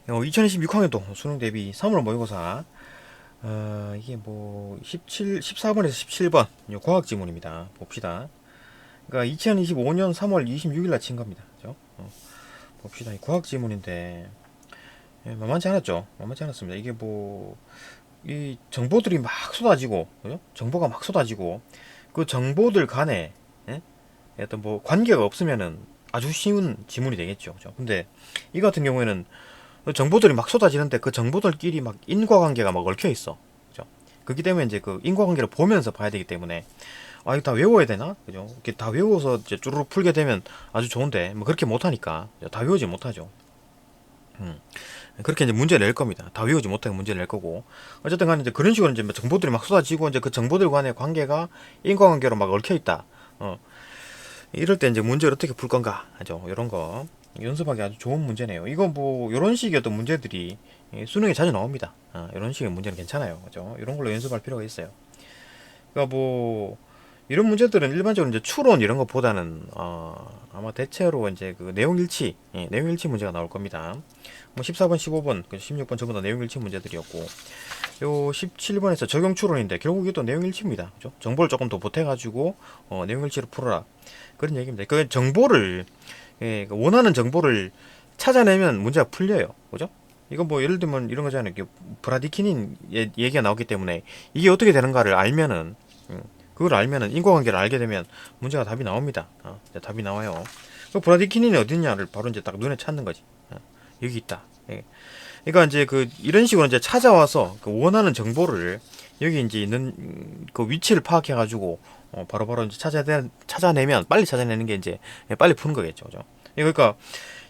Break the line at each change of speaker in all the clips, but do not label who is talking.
2020 6학년도 수능 대비 3월 모의고사 이게 뭐 14번에서 17번 과학 지문입니다. 봅시다. 그러니까 2025년 3월 26일 날 친 겁니다. 그죠? 봅시다. 이 과학 지문인데 만만치 않았죠? 만만치 않았습니다. 이게 뭐 이 정보들이 막 쏟아지고, 그죠? 정보가 막 쏟아지고 그 정보들 간에 예? 어떤 뭐 관계가 없으면은 아주 쉬운 지문이 되겠죠. 그죠? 근데 이 같은 경우에는 정보들이 막 쏟아지는데 그 정보들끼리 막 인과관계가 막 얽혀 있어. 그죠? 그렇기 때문에 이제 그 인과관계를 보면서 봐야 되기 때문에 이거 다 외워야 되나? 그죠? 이렇게 다 외워서 이제 쭈루룩 풀게 되면 아주 좋은데 뭐 그렇게 못하니까 다 외우지 못하죠. 음. 그렇게 이제 문제를 낼 겁니다. 다 외우지 못하게 문제를 낼 거고. 어쨌든 간에 이제 그런 식으로 이제 뭐 정보들이 막 쏟아지고 이제 그 정보들 간의 관계가 인과관계로 막 얽혀 있다. 이럴 때 이제 문제를 어떻게 풀 건가 하죠. 이런 거 연습하기 아주 좋은 문제네요. 이거 뭐 이런 식의 어떤 문제들이 수능에 자주 나옵니다. 이런 식의 문제는 괜찮아요. 그죠? 이런 걸로 연습할 필요가 있어요. 그러니까 뭐 이런 문제들은 일반적으로 이제 추론 이런 것보다는 아마 대체로 이제 그 내용 일치, 내용 일치 문제가 나올 겁니다. 뭐 14번, 15번, 16번 전부 다 내용 일치 문제들이었고, 요 17번에서 적용 추론인데 결국 이것도 내용 일치입니다. 그죠? 정보를 조금 더 보태가지고 내용 일치를 풀어라 그런 얘기입니다. 그 정보를 그 원하는 정보를 찾아내면 문제가 풀려요. 그죠? 이거 뭐 예를 들면 이런 거잖아요. 브라디키닌 얘기가 나오기 때문에 이게 어떻게 되는가를 알면은 그걸 알면은 인과관계를 알게 되면 문제가 답이 나옵니다. 답이 나와요. 그 브라디키닌이 어딨냐를 바로 이제 딱 눈에 찾는 거지. 여기 있다. 예. 그러니까 이제 그 이런 식으로 이제 찾아와서 그 원하는 정보를 여기 이제 있는 그 위치를 파악해 가지고 바로바로 이제 찾아내면 빨리 찾아내는 게 이제 빨리 푸는 거겠죠. 그죠? 그러니까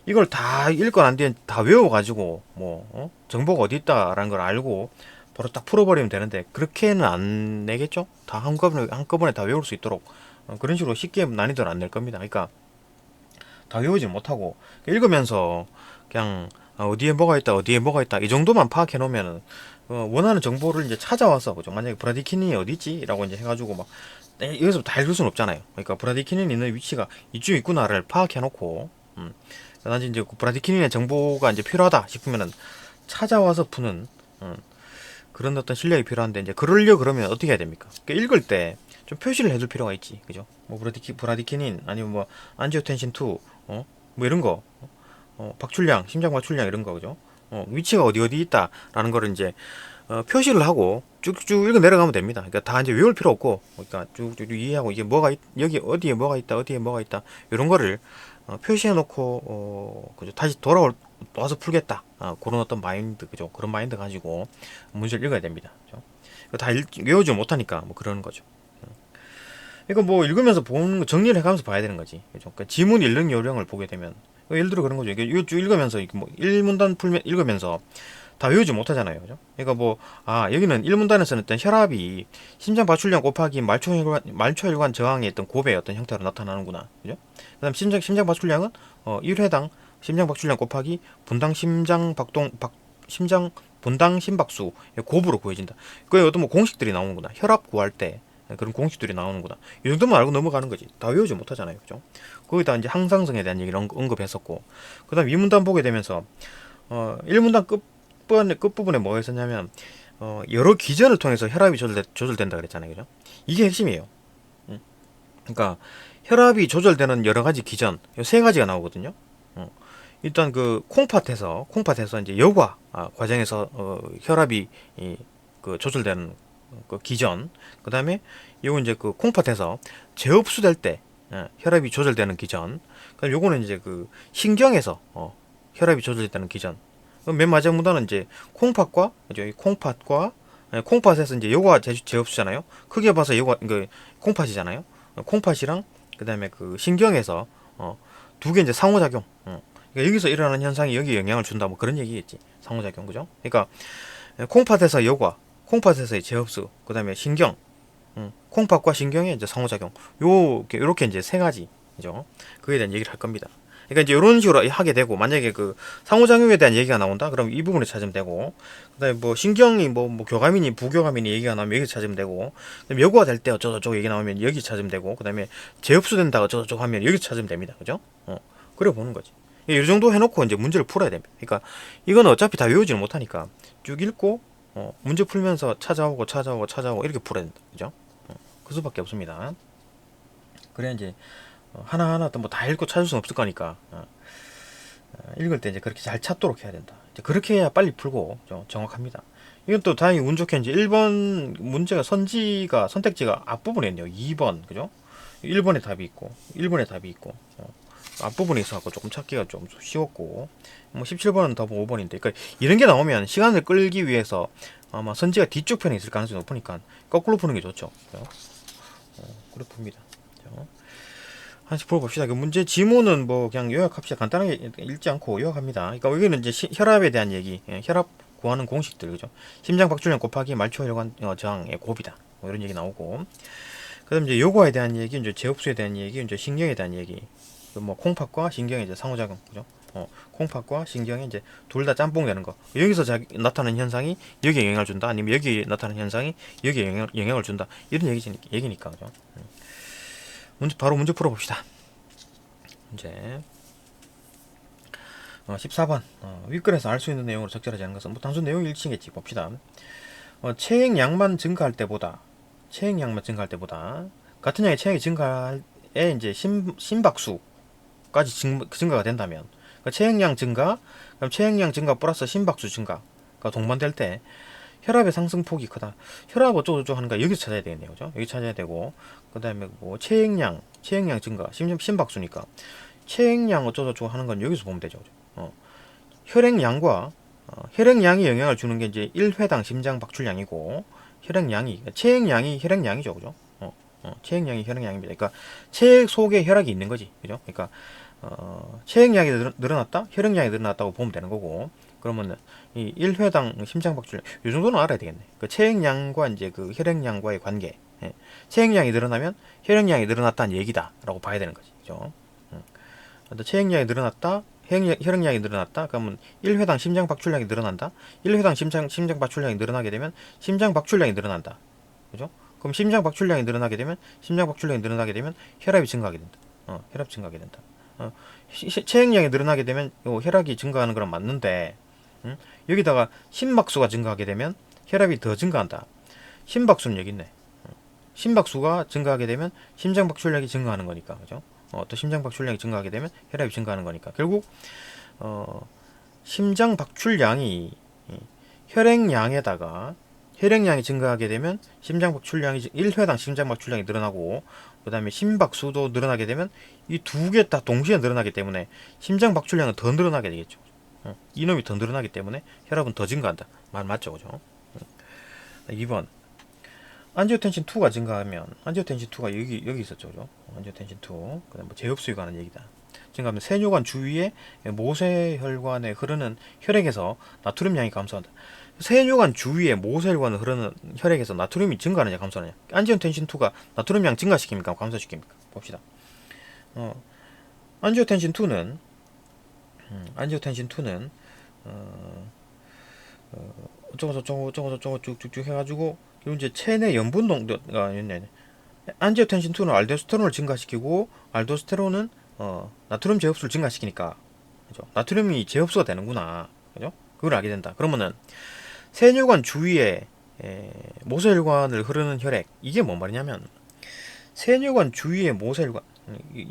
이걸 다 읽고 난 뒤에 다 외워가지고 뭐 정보가 어디 있다라는 걸 알고 바로 딱 풀어버리면 되는데 그렇게는 안 내겠죠? 다 한꺼번에 다 외울 수 있도록 그런 식으로 쉽게 난이도를 안 낼 겁니다. 그러니까 다 외우지 못하고 읽으면서 그냥 어디에 뭐가 있다 어디에 뭐가 있다 이 정도만 파악해 놓으면은 원하는 정보를 이제 찾아와서 그죠? 만약에 브라디키닌이 어디 있지라고 이제 해가지고 막 여기서 다 읽을 수는 없잖아요. 그러니까 브라디키닌 있는 위치가 이쪽에 있구나를 파악해 놓고 단지 이제 그 브라디키닌의 정보가 이제 필요하다 싶으면은 찾아와서 푸는 그런 어떤 실력이 필요한데 이제 그러려 그러면 어떻게 해야 됩니까? 그러니까 읽을 때 좀 표시를 해줄 필요가 있지, 그죠? 뭐 브라디키닌 아니면 뭐 안지오텐신 2, 뭐 이런 거, 박출량, 심장 박출량 이런 거, 그죠? 위치가 어디 있다라는 거를 이제 표시를 하고 쭉쭉 읽어 내려가면 됩니다. 그러니까 다 이제 외울 필요 없고, 그러니까 쭉쭉 이해하고 이게 여기 어디에 뭐가 있다, 어디에 뭐가 있다 이런 거를 표시해 놓고 그죠? 다시 와서 풀겠다. 그런 어떤 마인드, 그죠? 그런 마인드 가지고 문제를 읽어야 됩니다. 그죠? 다 외우지 못하니까 뭐 그러는 거죠. 이거 뭐 읽으면서 보는 거 정리를 해가면서 봐야 되는 거지. 그죠? 그러니까 지문 읽는 요령을 보게 되면 예를 들어 그런 거죠. 이거 쭉 읽으면서 뭐 1문단 풀면 읽으면서 다 외우지 못하잖아요. 그죠? 그러니까 뭐 여기는 1문단에서는 어떤 혈압이 심장 박출량 곱하기 말초혈관 저항의 어떤 곱의 어떤 형태로 나타나는구나. 그죠? 그다음 심장 박출량은 1회당 심장 박출량 곱하기 심장 분당 심박수 곱으로 구해진다. 그게 어떤 뭐 공식들이 나오는구나. 혈압 구할 때 그런 공식들이 나오는구나. 이 정도만 알고 넘어가는 거지. 다 외우지 못하잖아요. 그죠? 거기다 이제 항상성에 대한 얘기를 언급했었고, 그 다음 2문단 보게 되면서, 1문단 끝부분에 뭐가 있었냐면, 여러 기전을 통해서 혈압이 조절된다 그랬잖아요. 그죠? 이게 핵심이에요. 그러니까, 혈압이 조절되는 여러 가지 기전, 세 가지가 나오거든요. 일단 그 콩팥에서 이제 여과 과정에서 혈압이 그 조절되는 그 기전, 그 다음에 요거 이제 그 콩팥에서 재흡수될 때 혈압이 조절되는 기전, 그럼 요거는 이제 그 신경에서 혈압이 조절되는 기전. 맨 마지막 문단은 이제 콩팥에서 이제 요가 재흡수잖아요. 크게 봐서 요가 그 콩팥이잖아요. 콩팥이랑 그 다음에 그 신경에서 두 개 이제 상호작용. 그러니까 여기서 일어나는 현상이 여기 영향을 준다 뭐 그런 얘기겠지. 상호작용, 그죠? 그러니까 콩팥에서 여과, 콩팥에서의 재흡수, 그 다음에 신경, 콩팥과 신경의 이제 상호작용, 요렇게 이제 세 가지죠. 그에 대한 얘기를 할 겁니다. 그러니까 이제 이런 식으로 하게 되고, 만약에 그 상호작용에 대한 얘기가 나온다, 그럼 이 부분을 찾으면 되고, 그다음에 뭐 신경이 뭐 교감이니 부교감이니 얘기가 나오면 여기 찾으면 되고, 그다음에 여과가 될 때 어쩌고저쩌고 얘기 나오면 여기 찾으면 되고, 그다음에 재흡수된다 어쩌고저쩌고 하면 여기 찾으면 됩니다, 그죠? 그래 보는 거지. 이 정도 해놓고 이제 문제를 풀어야 됩니다. 그러니까 이건 어차피 다 외우지는 못하니까 쭉 읽고 문제 풀면서 찾아오고 이렇게 풀어야 된다. 그죠? 그 수밖에 없습니다. 그래야 이제 하나하나 또 뭐 다 읽고 찾을 수는 없을 거니까 읽을 때 이제 그렇게 잘 찾도록 해야 된다. 이제 그렇게 해야 빨리 풀고 정확합니다. 이건 또 다행히 운 좋게 이제 1번 문제가 선택지가 앞부분에 있네요. 2번 그죠? 1번에 답이 있고 1번에 답이 있고 앞부분에 있어갖고 조금 찾기가 좀 쉬웠고 뭐 17번은 더 5번인데 그러니까 이런 게 나오면 시간을 끌기 위해서 아마 선지가 뒤쪽 편에 있을 가능성이 높으니까 거꾸로 푸는 게 좋죠. 그래 풉니다. 하나씩 풀어봅시다. 그 문제 지문은 뭐 그냥 요약합시다. 간단하게 읽지 않고 요약합니다. 그러니까 여기는 이제 혈압에 대한 얘기, 혈압 구하는 공식들, 그죠? 심장 박출량 곱하기 말초 혈관 저항의 곱이다. 뭐 이런 얘기 나오고. 그다음 이제 요거에 대한 얘기, 이제 제흡수에 대한 얘기, 이제 신경에 대한 얘기. 뭐 콩팥과 신경의 이제 상호작용, 그죠? 콩팥과 신경이 이제 둘 다 짬뽕 되는 거. 여기서 나타나는 현상이 여기에 영향을 준다. 아니면 여기 나타나는 현상이 여기에 영향을 준다. 이런 얘기니까, 그죠? 바로 문제 풀어봅시다. 이제 14번 윗글에서 알 수 있는 내용으로 적절하지 않은 것은 뭐 단순 내용 일치겠지. 봅시다. 체액량만 증가할 때보다 같은 양의 체액이 증가에 이제 심박수까지 증가가 된다면 그러니까 체액량 증가 그럼 체액량 증가 플러스 심박수 증가가 동반될 때 혈압의 상승폭이 크다. 혈압 어쩌고저쩌고 하는 거 여기서 찾아야 되겠네요. 그죠? 여기 찾아야 되고 그 다음에 뭐 체액량 증가 심박수니까 체액량 어쩌고저쩌고 하는 건 여기서 보면 되죠. 혈액량과 혈액량이 영향을 주는 게 이제 1회당 심장 박출량이고 체액량이 혈액량이죠. 그죠? 체액량이 혈액량입니다. 그러니까 체액 속에 혈액이 있는 거지. 그죠? 그러니까 체액량이 늘어났다? 혈액량이 늘어났다고 보면 되는 거고 그러면은 이 1회당 심장 박출량 이 정도는 알아야 되겠네. 그 체액량과 이제 그 혈액량과의 관계. 체액량이 늘어나면 혈액량이 늘어났다는 얘기다라고 봐야 되는 거지. 그죠? 체액량이 늘어났다. 혈액량이 늘어났다. 그러면 1회당 심장 박출량이 늘어난다. 1회당 심장 박출량이 늘어나게 되면 심장 박출량이 늘어난다. 그죠? 그럼 심장 박출량이 늘어나게 되면 혈압이 증가하게 된다. 혈압 증가하게 된다. 체액량이 늘어나게 되면 혈압이 증가하는 거랑 맞는데 여기다가 심박수가 증가하게 되면 혈압이 더 증가한다. 심박수는 여기 있네. 심박수가 증가하게 되면 심장 박출량이 증가하는 거니까. 그죠? 또 심장 박출량이 증가하게 되면 혈압이 증가하는 거니까 결국 심장 박출량이 혈액량이 증가하게 되면 심장 박출량이 1회당 심장 박출량이 늘어나고 그 다음에 심박수도 늘어나게 되면 이 두 개 다 동시에 늘어나기 때문에 심장 박출량은 더 늘어나게 되겠죠. 이놈이 더 늘어나기 때문에 혈압은 더 증가한다. 말 맞죠, 그죠? 2번 안지오텐신 2가 증가하면 안지오텐신 2가 여기 있었죠, 그죠? 안지오텐신 2. 그다음 뭐 제흡수에 관한 얘기다. 증가하면 세뇨관 주위에 모세혈관에 흐르는 혈액에서 나트륨 양이 감소한다. 세뇨관 주위에 모세혈관에 흐르는 혈액에서 나트륨이 증가하느냐 감소하느냐. 안지오텐신 2가 나트륨 양 증가시킵니까 감소시킵니까? 봅시다. 안지오텐신 2는 어쩌고 쭉쭉쭉 해가지고 그리고 이제 체내 염분 농도가 있네. 안지오텐신 2는 알도스테론을 증가시키고 알도스테론은 나트륨 제흡수를 증가시키니까 그죠? 나트륨이 제흡수가 되는구나. 그죠? 그걸 알게 된다. 그러면은 세뇨관 주위에 모세혈관을 흐르는 혈액 이게 뭔 말이냐면 세뇨관 주위에 모세혈관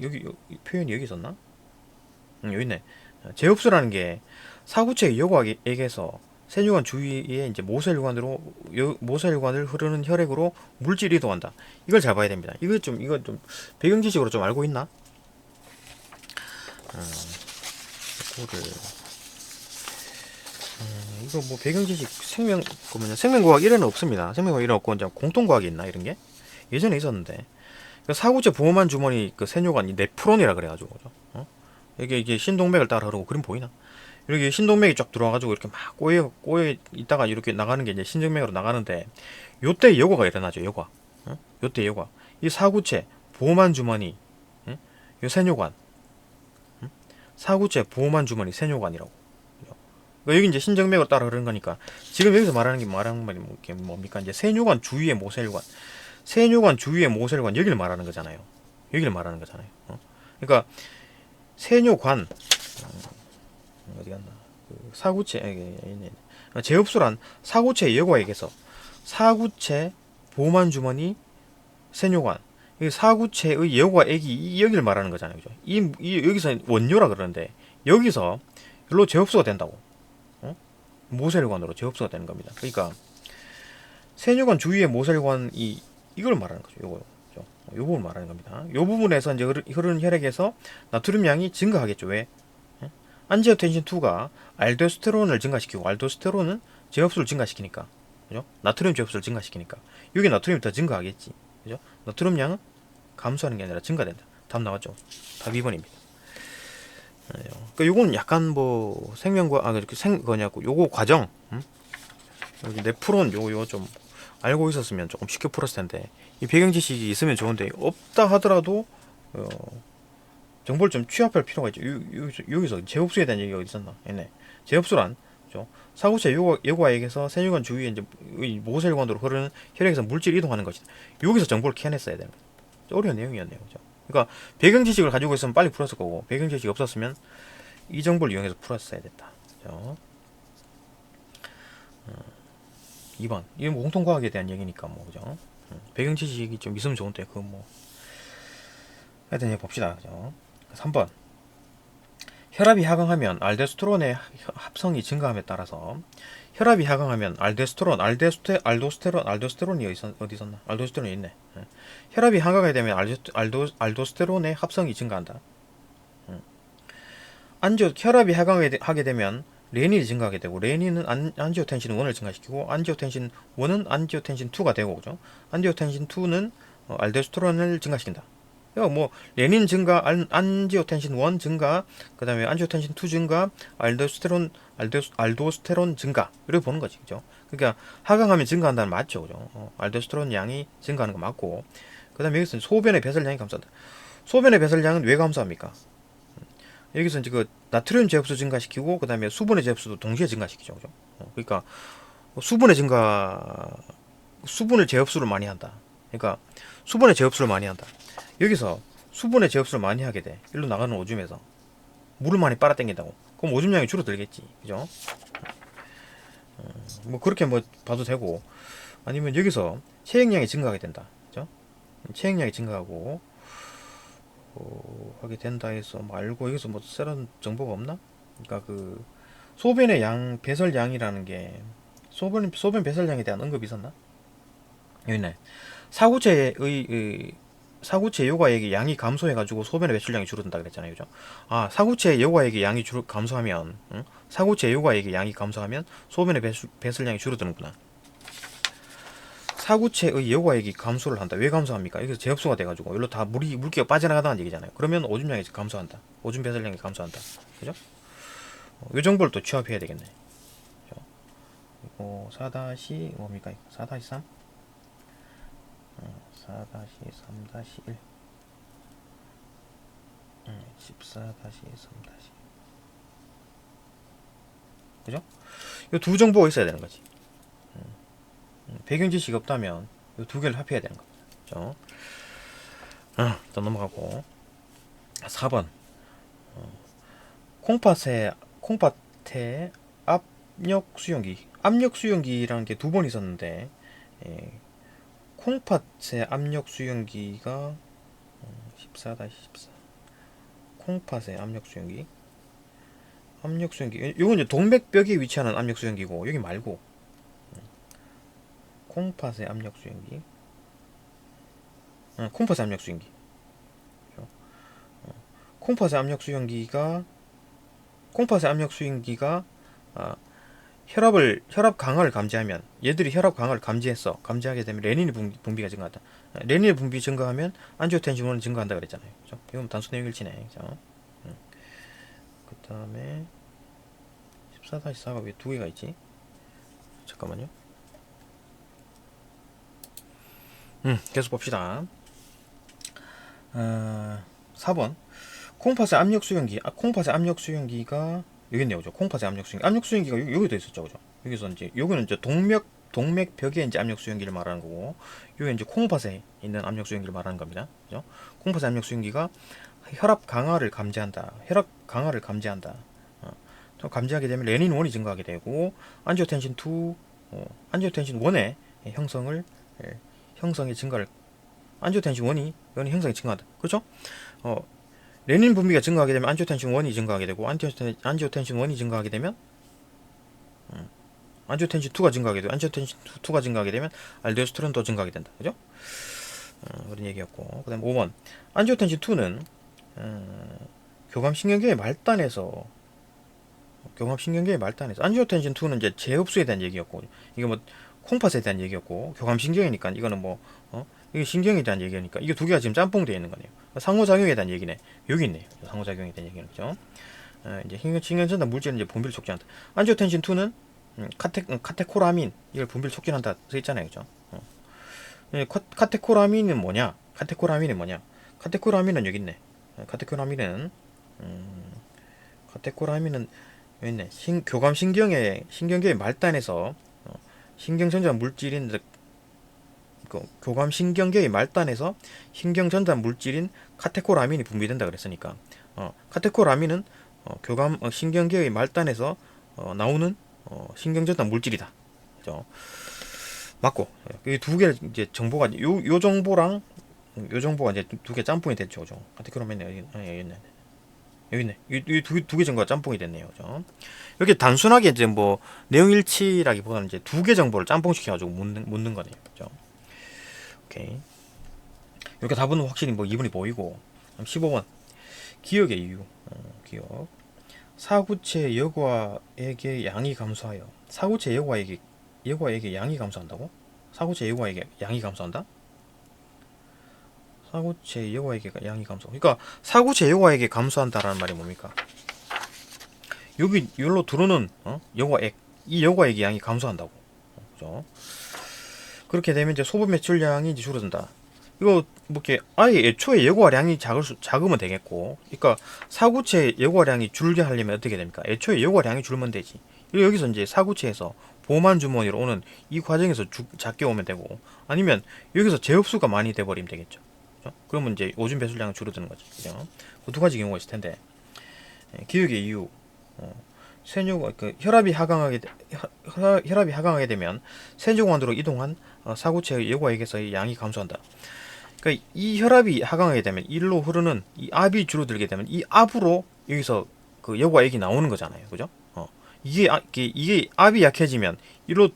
여기 표현이 여기 있었나? 여기 있네. 제흡수라는 게 사구체 여과액에서 세뇨관 주위에 이제 모세혈관을 흐르는 혈액으로 물질이 이동한다. 이걸 잘 봐야 됩니다. 이거 좀 배경 지식으로 좀 알고 있나? 이거 뭐 배경 지식 생명과학 1에는 없습니다. 생명과학 1은 없고 이제 공통과학이 있나 이런 게 예전에 있었는데 사구체 보호만 주머니 그 세뇨관이 네프론이라 그래가지고 그죠? 이게 신동맥을 따라 흐르고 그림 보이나? 이렇게 신동맥이 쫙 들어와가지고 이렇게 막 꼬여 있다가 이렇게 나가는 게 이제 신정맥으로 나가는데 요때 여과가 일어나죠. 여과. 요때 여과. 이 사구체 보호만 주머니, 요 세뇨관. 사구체 보호만 주머니 세뇨관이라고. 그러니까 여기 이제 신정맥으로 따라 흐르는 거니까 지금 여기서 말하는 말이 뭡니까? 이제 세뇨관 주위의 모세혈관. 세뇨관 주위의 모세혈관 여기를 말하는 거잖아요. 그러니까 세뇨관 어디 갔나? 그 사구체, 제업수란 사구체 여과액에서 사구체 보만 주머니 세뇨관 이 사구체의 여과액이 여기를 말하는 거잖아요, 그죠? 여기서 원료라 그러는데 여기서 일로 제업수가 된다고, 어? 모세혈관으로 제업수가 되는 겁니다. 그러니까 세뇨관 주위의 모세혈관이 이걸 말하는 거죠, 요거. 요 부분 말하는 겁니다. 요 부분에서 이제 흐르는 혈액에서 나트륨 양이 증가하겠죠. 왜? 안지오텐신 2가 알도스테론을 증가시키고 알도스테론은 제업수를 증가시키니까, 그죠? 나트륨 제업수를 증가시키니까 여기 나트륨이 더 증가하겠지, 그죠? 나트륨 양은 감소하는 게 아니라 증가된다. 답 나왔죠? 답 2번입니다. 그러니까 요거는 약간 뭐 생명과 그렇게 거냐고 요거 과정, 여기 네프론 요거 좀 알고 있었으면 조금 쉽게 풀었을 텐데 이 배경 지식이 있으면 좋은데 없다 하더라도 정보를 좀 취합할 필요가 있죠. 여기서 제업수에 대한 얘기가 어디 있었나? 네. 제업수란 사구체 요과액에서 세뇨관 주위에 이제 모세혈관으로 흐르는 혈액에서 물질 이동하는 것이다. 여기서 정보를 캐냈어야 되는 거죠. 어려운 내용이었네요. 그죠? 그러니까 배경 지식을 가지고 있으면 빨리 풀었을 거고 배경 지식이 없었으면 이 정보를 이용해서 풀었어야 됐다. 그죠? 2번. 이건 뭐 공통과학에 대한 얘기니까 뭐 그죠? 배경 지식이 좀 있으면 좋은데 그건 뭐 하여튼 이제 봅시다. 그죠? 3번. 혈압이 하강하면 알도스테론의 합성이 증가함에 따라서 혈압이 하강하면 알도스테론이 어디 있었나? 알도스테론이 있네. 혈압이 하강하게 되면 알도스테론의 합성이 증가한다. 혈압이 하강하게 되면 레닌이 증가하게 되고 레닌은 안지오텐신 1을 증가시키고 안지오텐신 1은 안지오텐신 2가 되고 그죠? 안지오텐신 2는 알도스테론을 증가시킨다. 그러니까 뭐 레닌 증가, 안지오텐신 1 증가, 그다음에 안지오텐신 2 증가, 알도스테론 증가 이렇게 보는 거지, 그죠? 그러니까 하강하면 증가한다는 맞죠, 그죠? 알도스테론 양이 증가하는 거 맞고, 그다음에 여기서 소변의 배설량이 감소한다. 소변의 배설량은 왜 감소합니까? 여기서 이제 그 나트륨 제업수 증가시키고, 그다음에 수분의 제업수도 동시에 증가시키죠, 그죠? 그러니까 수분의 증가, 수분을 제업수를 많이 한다. 그러니까 수분의 제업수를 많이 한다. 여기서 수분의 제업수를 많이 하게 돼. 일로 나가는 오줌에서 물을 많이 빨아당긴다고. 그럼 오줌량이 줄어들겠지, 그죠? 뭐 그렇게 뭐 봐도 되고, 아니면 여기서 체액량이 증가하게 된다, 그죠? 체액량이 증가하고 하게 된다 해서 말고 여기서 뭐 새로운 정보가 없나? 그러니까 그 소변의 양, 배설량이라는 게 소변 배설량에 대한 언급이 있었나? 여기 있네. 사구체 요과액의 양이 감소해가지고 소변의 배출량이 줄어든다 그랬잖아요, 그죠? 사구체 요과액의 양이 감소하면, 사구체 요과액의 양이 감소하면 소변의 배출량이 줄어드는구나. 사구체의 요과액이 감소를 한다. 왜 감소합니까? 여기서 제업수가 돼가지고 여기로 다 물기가 빠져나가다는 얘기잖아요. 그러면 오줌량이 감소한다. 오줌 배설량이 감소한다. 그죠? 이 정보를 또 취합해야 되겠네. 그죠? 이거 4- 뭡니까? 4-3? 4-3-1 14-3-1 그죠? 이 두 정보가 있어야 되는 거지. 배경 지식이 없다면 이 두 개를 합해야 되는 겁니다. 그죠? 또 넘어가고 4번 콩팥의 압력 수용기라는 게 두 번 있었는데 콩팥의 압력 수용기가 14-14 콩팥의 압력 수용기 이건 이제 동맥벽에 위치하는 압력 수용기고 여기 말고 콩팥의 압력 수용기 콩팥의 압력 수용기 콩팥의 압력 수용기가 혈압 강화를 감지하면 얘들이 혈압 강화를 감지하게 되면 레닌이 분비가 증가한다. 레닌의 분비 증가하면 안지오텐신 1은 증가한다 그랬잖아요. 그죠? 이건 단수 내용 일치네. 그죠? 그 다음에 14-4가 왜 두 개가 있지? 잠깐만요. 계속 봅시다. 4번 콩팥의 압력 수용기가 여기 있네요, 그죠? 콩팥의 압력 수용기가 여기도 있었죠, 그죠? 여기서 이제 여기는 이제 동맥벽에 이제 압력 수용기를 말하는 거고, 여기 이제 콩팥에 있는 압력 수용기를 말하는 겁니다, 그죠? 콩팥의 압력 수용기가 혈압 강화를 감지한다. 혈압 강화를 감지한다. 또 감지하게 되면 레닌 1이 증가하게 되고 안지오텐신 2, 안지오텐신 1의 형성을 형성의 증가를 안지오텐신 1이 형성이 증가한다. 그렇죠? 레닌 분비가 증가하게 되면 안지오텐신 1이 증가하게 되고 안지오텐신 1이 증가하게 되면 안지오텐신 2가 증가하게 되고 안지오텐신 2가 증가하게 되면 알도스테론도 증가하게 된다. 그죠? 그런 얘기였고 그다음 5번 안지오텐신 2는 교감신경계의 말단에서 안지오텐신 2는 이제 재흡수에 대한 얘기였고 이게 뭐 콩팥에 대한 얘기였고 교감신경이니까 이거는 뭐 이게 신경에 대한 얘기니까 이게 두 개가 지금 짬뽕되어 있는 거네요. 상호작용에 대한 얘기네. 여기 있네요. 상호작용에 대한 얘기는 그죠? 이제 신경전달 물질은 이제 분비를 촉진한다. 안지오텐신 2는 카테코라민 이걸 분비를 촉진한다 써 있잖아요. 그죠? 카테코라민은 뭐냐? 카테코라민은 여기 있네. 카테코라민은 여기 있네. 신경계의 말단에서 신경전달 물질인 교감신경계의 말단에서 신경전달 물질인 카테코라민이 분비된다 그랬으니까 카테코라민은 신경계의 말단에서 나오는 신경전달 물질이다. 그죠? 맞고 이 두 개 이제 정보가 요 정보랑 요 정보가 이제 두 개 짬뽕이 됐죠. 그죠? 카테코라민 여기 있네. 이 두 개 정보가 짬뽕이 됐네요. 그죠? 이렇게 단순하게 이제 뭐 내용 일치라기보다는 이제 두 개 정보를 짬뽕시켜가지고 묻는 거네요. 그죠? 오케이. 이렇게 답은 확실히 뭐 2분이 보이고 15번 기억의 이유. 기억. 사구체 여과액의 양이 감소하여 사구체 여과액의 양이 감소한다고? 사구체 여과액의 양이 감소한다? 사구체 여과액의 양이 감소. 그러니까 사구체 여과액이 감소한다라는 말이 뭡니까? 여기 여기로 들어오는 여과액 이 여과액의 양이 감소한다고. 그죠? 그렇게 되면 이제 소분 매출량이 이제 줄어든다. 이거 뭐 이렇게 아예 애초에 여과량이 작으면 되겠고, 그러니까 사구체 여과량이 줄게 하려면 어떻게 됩니까? 애초에 여과량이 줄면 되지. 여기서 이제 사구체에서 보만 주머니로 오는 이 과정에서 작게 오면 되고, 아니면 여기서 재흡수가 많이 돼버리면 되겠죠. 그렇죠? 그러면 이제 오줌 배출량은 줄어드는 거지. 그죠? 그 두 가지 경우가 있을 텐데, 기억의 이유. 혈압이 하강하게 되면 세뇨관으로 이동한 사구체의 여과액에서의 양이 감소한다. 그러니까 이 혈압이 하강하게 되면 일로 흐르는 이 압이 줄어들게 되면 이 압으로 여기서 그 여과액이 나오는 거잖아요. 그죠? 이게 압이 약해지면 일로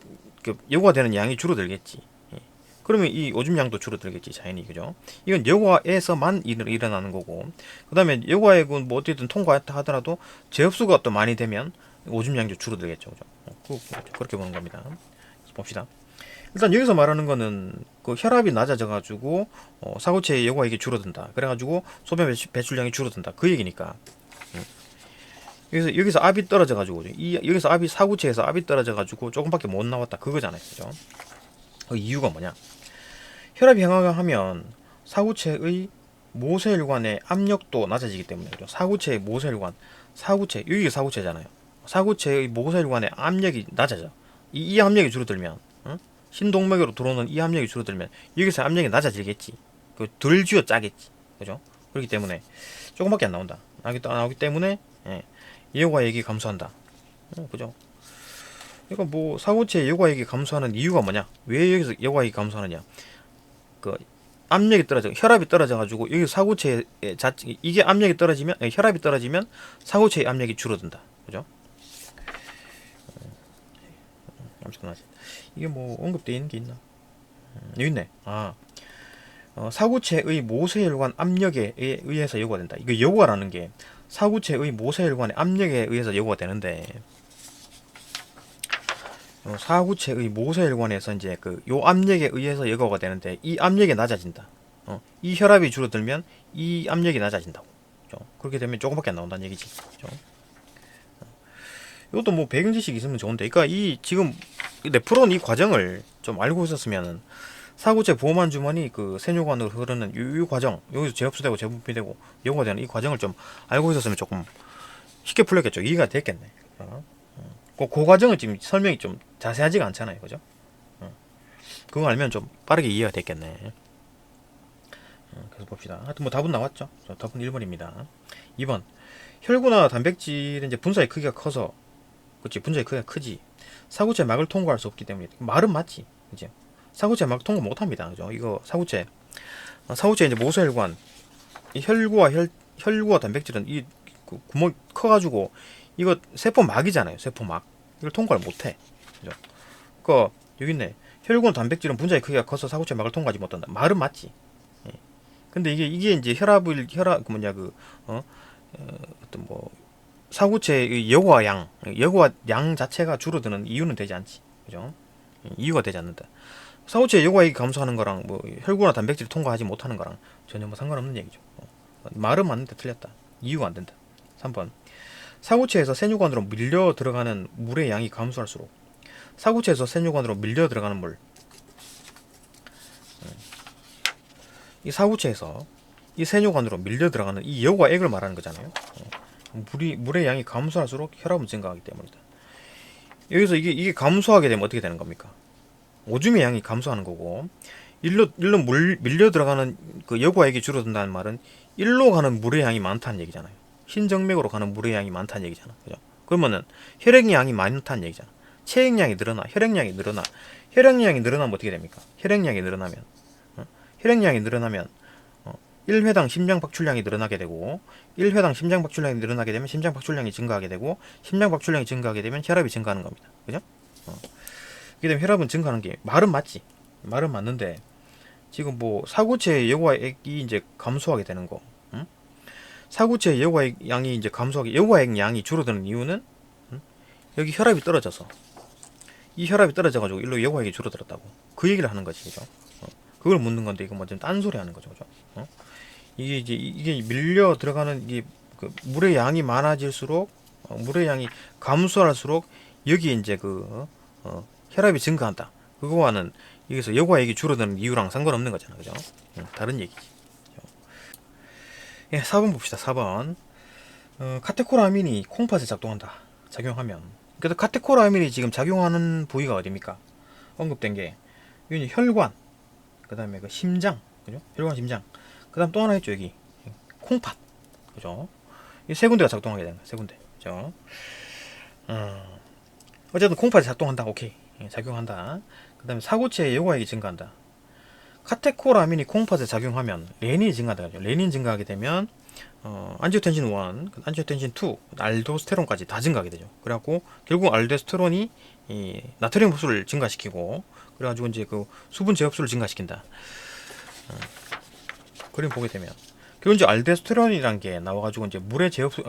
그 여과되는 양이 줄어들겠지. 그러면 이 오줌량도 줄어들겠지, 자연히. 그죠? 이건 여과에서만 일어나는 거고, 그 다음에 여과액은 뭐 어쨌든 통과하더라도 재흡수가 또 많이 되면 오줌량도 줄어들겠죠. 그죠? 그렇게 보는 겁니다. 봅시다. 일단 여기서 말하는 거는 그 혈압이 낮아져가지고 사구체의 여과액이 줄어든다. 그래가지고 소변 배출량이 줄어든다. 그 얘기니까. 여기서 압이 떨어져가지고 여기서 압이 사구체에서 압이 떨어져가지고 조금밖에 못 나왔다. 그거잖아요. 그죠? 그 이유가 뭐냐? 혈압이 하강하면 사구체의 모세혈관의 압력도 낮아지기 때문에 그죠? 사구체의 모세혈관, 여기가 사구체잖아요. 사구체의 모세혈관의 압력이 낮아져. 이 압력이 줄어들면, 신동맥으로 들어오는 이 압력이 줄어들면 여기서 압력이 낮아지겠지. 덜 쥐어 짜겠지. 그죠? 그렇기 때문에 조금밖에 안 나온다. 나오기 때문에 여과액이 감소한다. 그죠? 그러니까 뭐 사구체 여과액이 감소하는 이유가 뭐냐? 왜 여기서 여과액이 감소하느냐? 그 압력이 떨어져, 혈압이 떨어져가지고 여기 사구체에 이게 압력이 떨어지면 혈압이 떨어지면 사구체의 압력이 줄어든다. 그죠? 이게 뭐 언급되어 있는 게 있나? 여기 있네. 사구체의 모세혈관 압력에 의해서 여과된다. 이거 여과라는 게 사구체의 모세혈관의 압력에 의해서 여과되는데, 사구체의 모세혈관에서 이제 요 압력에 의해서 여과가 되는데 이 압력이 낮아진다. 이 혈압이 줄어들면 이 압력이 낮아진다고. 그렇죠? 그렇게 되면 조금밖에 안 나온다는 얘기지. 그렇죠? 이것도 뭐 배경 지식이 있으면 좋은데, 그러니까 이 지금 네프론 이 과정을 좀 알고 있었으면은 사구체 보호만 주머니 그 세뇨관으로 흐르는 이 과정, 여기서 재흡수되고 재분비되고 여과되는 이 과정을 좀 알고 있었으면 조금 쉽게 풀렸겠죠. 이해가 됐겠네. 그 과정은 지금 설명이 좀 자세하지가 않잖아요. 그죠? 그거 알면 좀 빠르게 이해가 됐겠네. 그래서 봅시다. 하여튼 뭐 답은 나왔죠. 답은 1번입니다. 2번. 혈구나 단백질은 이제 분자의 크기가 커서, 그치, 분자의 크기가 크지. 사구체 막을 통과할 수 없기 때문에. 말은 맞지. 그죠? 사구체 막 통과 못 합니다. 그죠? 이거 사구체. 사구체 이제 모세혈관. 이 혈구와 단백질은 이 구멍이 커가지고, 이거 세포막이잖아요. 세포막. 이걸 통과를 못 해. 그죠? 그니까, 여기 있네. 혈구나 단백질은 분자의 크기가 커서 사구체 막을 통과하지 못한다. 말은 맞지. 예. 근데 이게 이제 어떤 뭐, 사구체의 여과 양 자체가 줄어드는 이유는 되지 않지. 그죠? 이유가 되지 않는다. 사구체의 여과액이 감소하는 거랑 뭐 혈구나 단백질을 통과하지 못하는 거랑 전혀 뭐 상관없는 얘기죠. 말은 맞는데 틀렸다. 이유가 안 된다. 3번. 사구체에서 세뇨관으로 밀려 들어가는 물의 양이 감소할수록, 사구체에서 세뇨관으로 밀려 들어가는 물, 이 사구체에서 이 세뇨관으로 밀려 들어가는 이 여과액을 말하는 거잖아요. 물의 양이 감소할수록 혈압은 증가하기 때문이다. 여기서 이게 감소하게 되면 어떻게 되는 겁니까? 오줌의 양이 감소하는 거고, 일로 밀려 들어가는 그 여과액이 줄어든다는 말은 일로 가는 물의 양이 많다는 얘기잖아요. 신정맥으로 가는 물의 양이 많다는 얘기잖아. 그죠? 그러면은 혈액 양이 많다는 얘기잖아. 체액량이 늘어나, 혈액량이 늘어나. 혈액량이 늘어나면 어떻게 됩니까? 혈액량이 늘어나면 1회당 심장 박출량이 늘어나게 되고, 1회당 심장 박출량이 늘어나게 되면 심장 박출량이 증가하게 되고, 심장 박출량이 증가하게 되면 혈압이 증가하는 겁니다. 그죠? 그렇게 되면 혈압은 증가하는 게 말은 맞지. 말은 맞는데 지금 뭐 사구체의 여과액이 이제 감소하게 되는 거. 응? 사구체의 여과액 양이 이제 감소하게, 여과액 양이 줄어드는 이유는 여기 혈압이 떨어져서, 이 혈압이 떨어져가지고 일로 여과액이 줄어들었다고 그 얘기를 하는 거지. 그죠? 그걸 묻는 건데 이거 뭐 좀 딴소리 하는 거죠. 그죠? 이게 밀려 들어가는 그 물의 양이 많아질수록, 물의 양이 감소할수록 여기 이제 혈압이 증가한다. 그거와는 여기서 여과액이 줄어드는 이유랑 상관없는 거잖아. 그죠? 다른 얘기지. 예, 4번 봅시다. 4번. 카테콜아민이 콩팥에 작용하면. 그래서 카테콜아민이 지금 작용하는 부위가 어디입니까? 언급된 게 여기 혈관, 그 다음에 그 심장, 그죠? 혈관, 심장. 그 다음 또 하나 있죠. 여기 콩팥, 그죠? 이 세 군데가 작동하게 되는 거야. 세 군데. 그죠? 어쨌든 콩팥이 작동한다. 오케이. 예, 작용한다. 그 다음에 사구체의 여과액이 증가한다. 카테콜아민이 콩팥에 작용하면 레닌이 증가한다. 레닌 증가하게 되면 안지오텐신 1, 안지오텐신 2, 알도스테론까지 다 증가하게 되죠. 그래갖고 결국 알도스테론이 이 나트륨 흡수를 증가시키고, 그래가지고 이제 그 수분 재흡수를 증가시킨다. 그림 보게 되면 결국 이제 알도스테론이란 게 나와가지고 이제 물의 재흡수,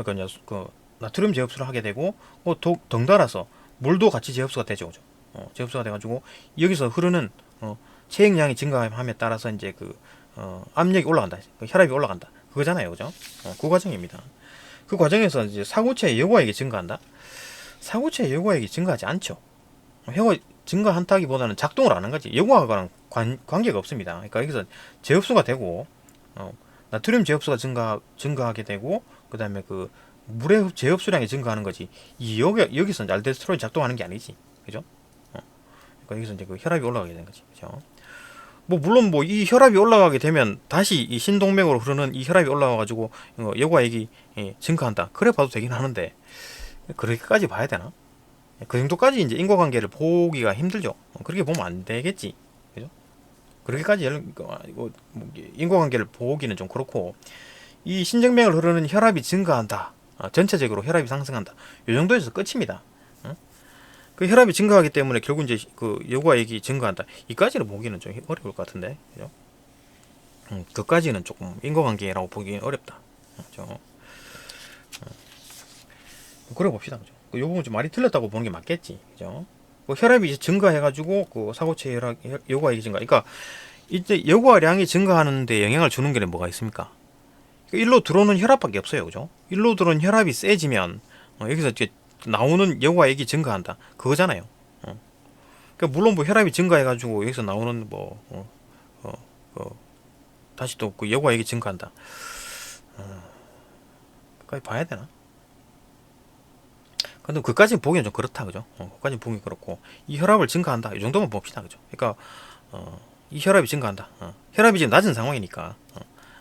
나트륨 재흡수를 하게 되고, 덩달아서 물도 같이 재흡수가 되죠. 그죠? 재흡수가 돼가지고 여기서 흐르는 체액량이 증가함에 따라서 이제 압력이 올라간다. 혈압이 올라간다. 그거잖아요. 그죠? 그 과정입니다. 그 과정에서 이제 사구체의 여과액이 증가한다? 사구체의 여과액이 증가하지 않죠. 혈압 증가한다기보다는 작동을 안 한 거지. 여과하고는 관계가 없습니다. 그러니까 여기서 재흡수가 되고, 나트륨 재흡수가 증가하게 되고, 그 다음에 그 물의 재흡수량이 증가하는 거지. 여기서 알도스테론이 작동하는 게 아니지. 그죠? 그러니까 여기서 이제 그 혈압이 올라가게 되는 거지. 그죠? 뭐 물론 뭐 이 혈압이 올라가게 되면 다시 이 신동맥으로 흐르는 이 혈압이 올라와가지고 여과액이 증가한다. 그래 봐도 되긴 하는데 그렇게까지 봐야 되나? 그 정도까지 이제 인과관계를 보기가 힘들죠. 그렇게 보면 안 되겠지. 그죠? 그렇게까지 인과관계를 보기는 좀 그렇고, 이 신정맥을 흐르는 혈압이 증가한다. 전체적으로 혈압이 상승한다. 이 정도에서 끝입니다. 그 혈압이 증가하기 때문에 결국 이제 그 여과액이 증가한다. 이까지는 보기는 좀 어려울 것 같은데, 그죠? 그까지는 조금 인과관계라고 보기는 어렵다. 그죠? 그래 봅시다. 그죠? 이 부분 좀 말이 틀렸다고 보는 게 맞겠지. 그죠? 혈압이 이제 증가해가지고 그 사고체 여과액이 증가. 그러니까 이제 여과량이 증가하는데 영향을 주는 게 뭐가 있습니까? 일로 들어오는 혈압밖에 없어요. 그죠? 일로 들어오는 혈압이 세지면 여기서 이제 나오는 여과액이 증가한다. 그거잖아요. 그러니까 물론 뭐 혈압이 증가해가지고 여기서 나오는 다시 또 그 여과액이 증가한다. 그까지 봐야 되나? 근데 그까지 보기엔 좀 그렇다. 그죠? 그까지 보기 그렇고, 이 혈압을 증가한다. 이 정도만 봅시다. 그죠? 그러니까 이 혈압이 증가한다. 혈압이 지금 낮은 상황이니까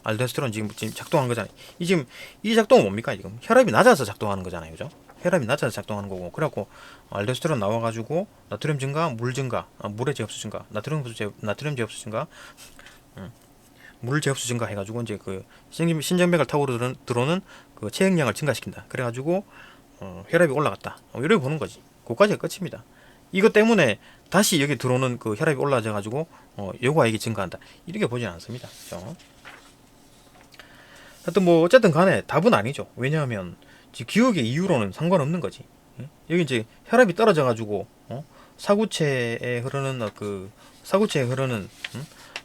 알도스테론 지금 작동한 거잖아요. 이 작동은 뭡니까? 지금 혈압이 낮아서 작동하는 거잖아요. 그죠? 혈압이 낮아서 작동하는 거고, 그래갖고 알도스테론 나와가지고 나트륨 증가, 물 증가, 물의 제흡수 증가, 나트륨 제흡수 증가, 물 제흡수 증가 해가지고 이제 그 신정맥을 타고 들어오는 그 체액량을 증가시킨다. 그래가지고 혈압이 올라갔다. 이렇게 보는 거지. 그까지가 끝입니다. 이것 때문에 다시 여기 들어오는 그 혈압이 올라져가지고 요구액이 증가한다. 이렇게 보지는 않습니다. 그렇죠? 하여튼 뭐 어쨌든 간에 답은 아니죠. 왜냐하면 기억의 이유로는 상관없는 거지. 여기 이제 혈압이 떨어져가지고 사구체에 흐르는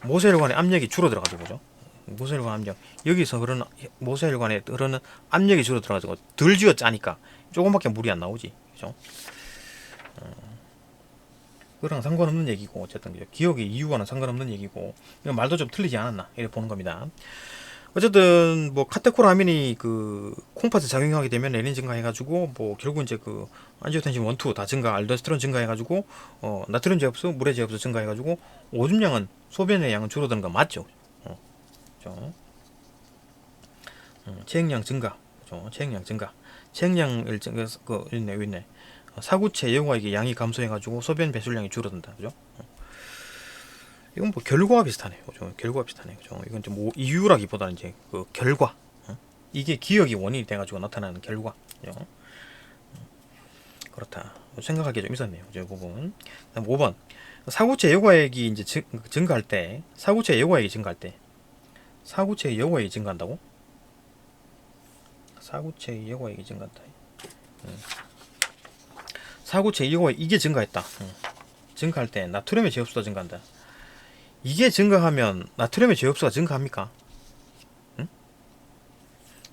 모세혈관의 압력이 줄어들어가지고, 그죠? 모세혈관 압력, 여기서 흐르는 모세혈관에 흐르는 압력이 줄어들어가지고 덜 쥐어 짜니까 조금밖에 물이 안 나오지, 그죠? 그거랑 상관없는 얘기고, 어쨌든 기억의 이유와는 상관없는 얘기고, 말도 좀 틀리지 않았나 이렇게 보는 겁니다. 어쨌든 뭐 카테콜아민이 그 콩팥에 작용하게 되면 레닌 증가해가지고 뭐 결국 이제 그 안지오텐신 1, 2 다 증가, 알도스테론 증가해가지고 나트륨 제흡수, 물의 제흡수 증가해가지고 오줌량은 소변의 양은 줄어드는 거 맞죠? 그렇죠? 체액량 증가, 그렇죠? 체액량 증가, 체액량을 증가 있네. 사구체 여과액의 양이 감소해가지고 소변 배출량이 줄어든다, 그죠? 이건 뭐 결과와 비슷하네요. 그죠? 결과와 비슷하네요. 그죠? 이건 좀 뭐 이유라기보다는 이제 그 결과. 이게 기억이 원인이 돼가지고 나타나는 결과. 그죠? 그렇다. 생각하기 좀 있었네요. 저 부분. 다음 5번. 사구체 여과액이 이제 증가할 때, 사구체 여과액이 증가한다고? 사구체 여과액이 증가한다. 사구체 여과액 이게 증가했다. 증가할 때 나트륨의 제흡수가 증가한다. 이게 증가하면 나트륨의 제흡수가 증가합니까? 응?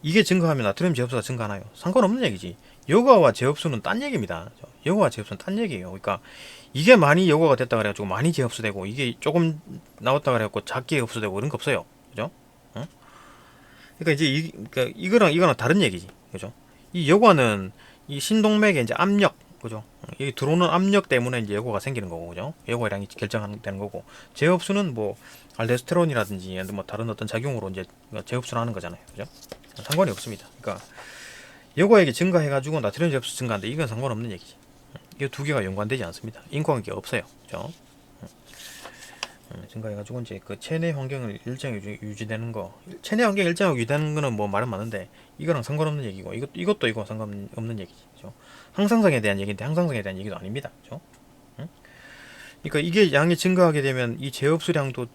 이게 증가하면 나트륨 제흡수가 증가하나요? 상관없는 얘기지. 여과와 제흡수는 딴 얘기입니다. 여과와 제흡수는 딴 얘기예요. 그러니까 이게 많이 여과가 됐다 그래가지고 많이 제흡수되고, 이게 조금 나왔다 그래가지고 작게 흡수되고 그런 거 없어요. 그죠? 응? 그러니까 이제 그러니까 이거랑 다른 얘기지. 그죠? 이 여과는 이 신동맥의 이제 압력, 그죠? 여기 들어오는 압력 때문에 이제 여과가 생기는 거고, 그죠? 여과량이 결정되는 거고, 제흡수는 뭐 알도스테론이라든지 뭐 다른 어떤 작용으로 이제 제흡수를 하는 거잖아요, 그죠? 상관이 없습니다. 그러니까 여과액이 증가해가지고 나트륨 제흡수 증가한다, 이건 상관없는 얘기지. 이 두 개가 연관되지 않습니다. 인과관계 없어요, 그죠? 증가해가지고 이제 그 체내 환경을 일정히 유지되는 거, 체내 환경 일정히 유지되는 거는 뭐 말은 많은데 이거랑 상관없는 얘기고, 이것도 이거 상관없는 얘기지, 그죠? 항상성에 대한 얘기인데 항상성에 대한 얘기도 아닙니다, 그죠? 그러니까 이게 양이 증가하게 되면 이 제흡수량도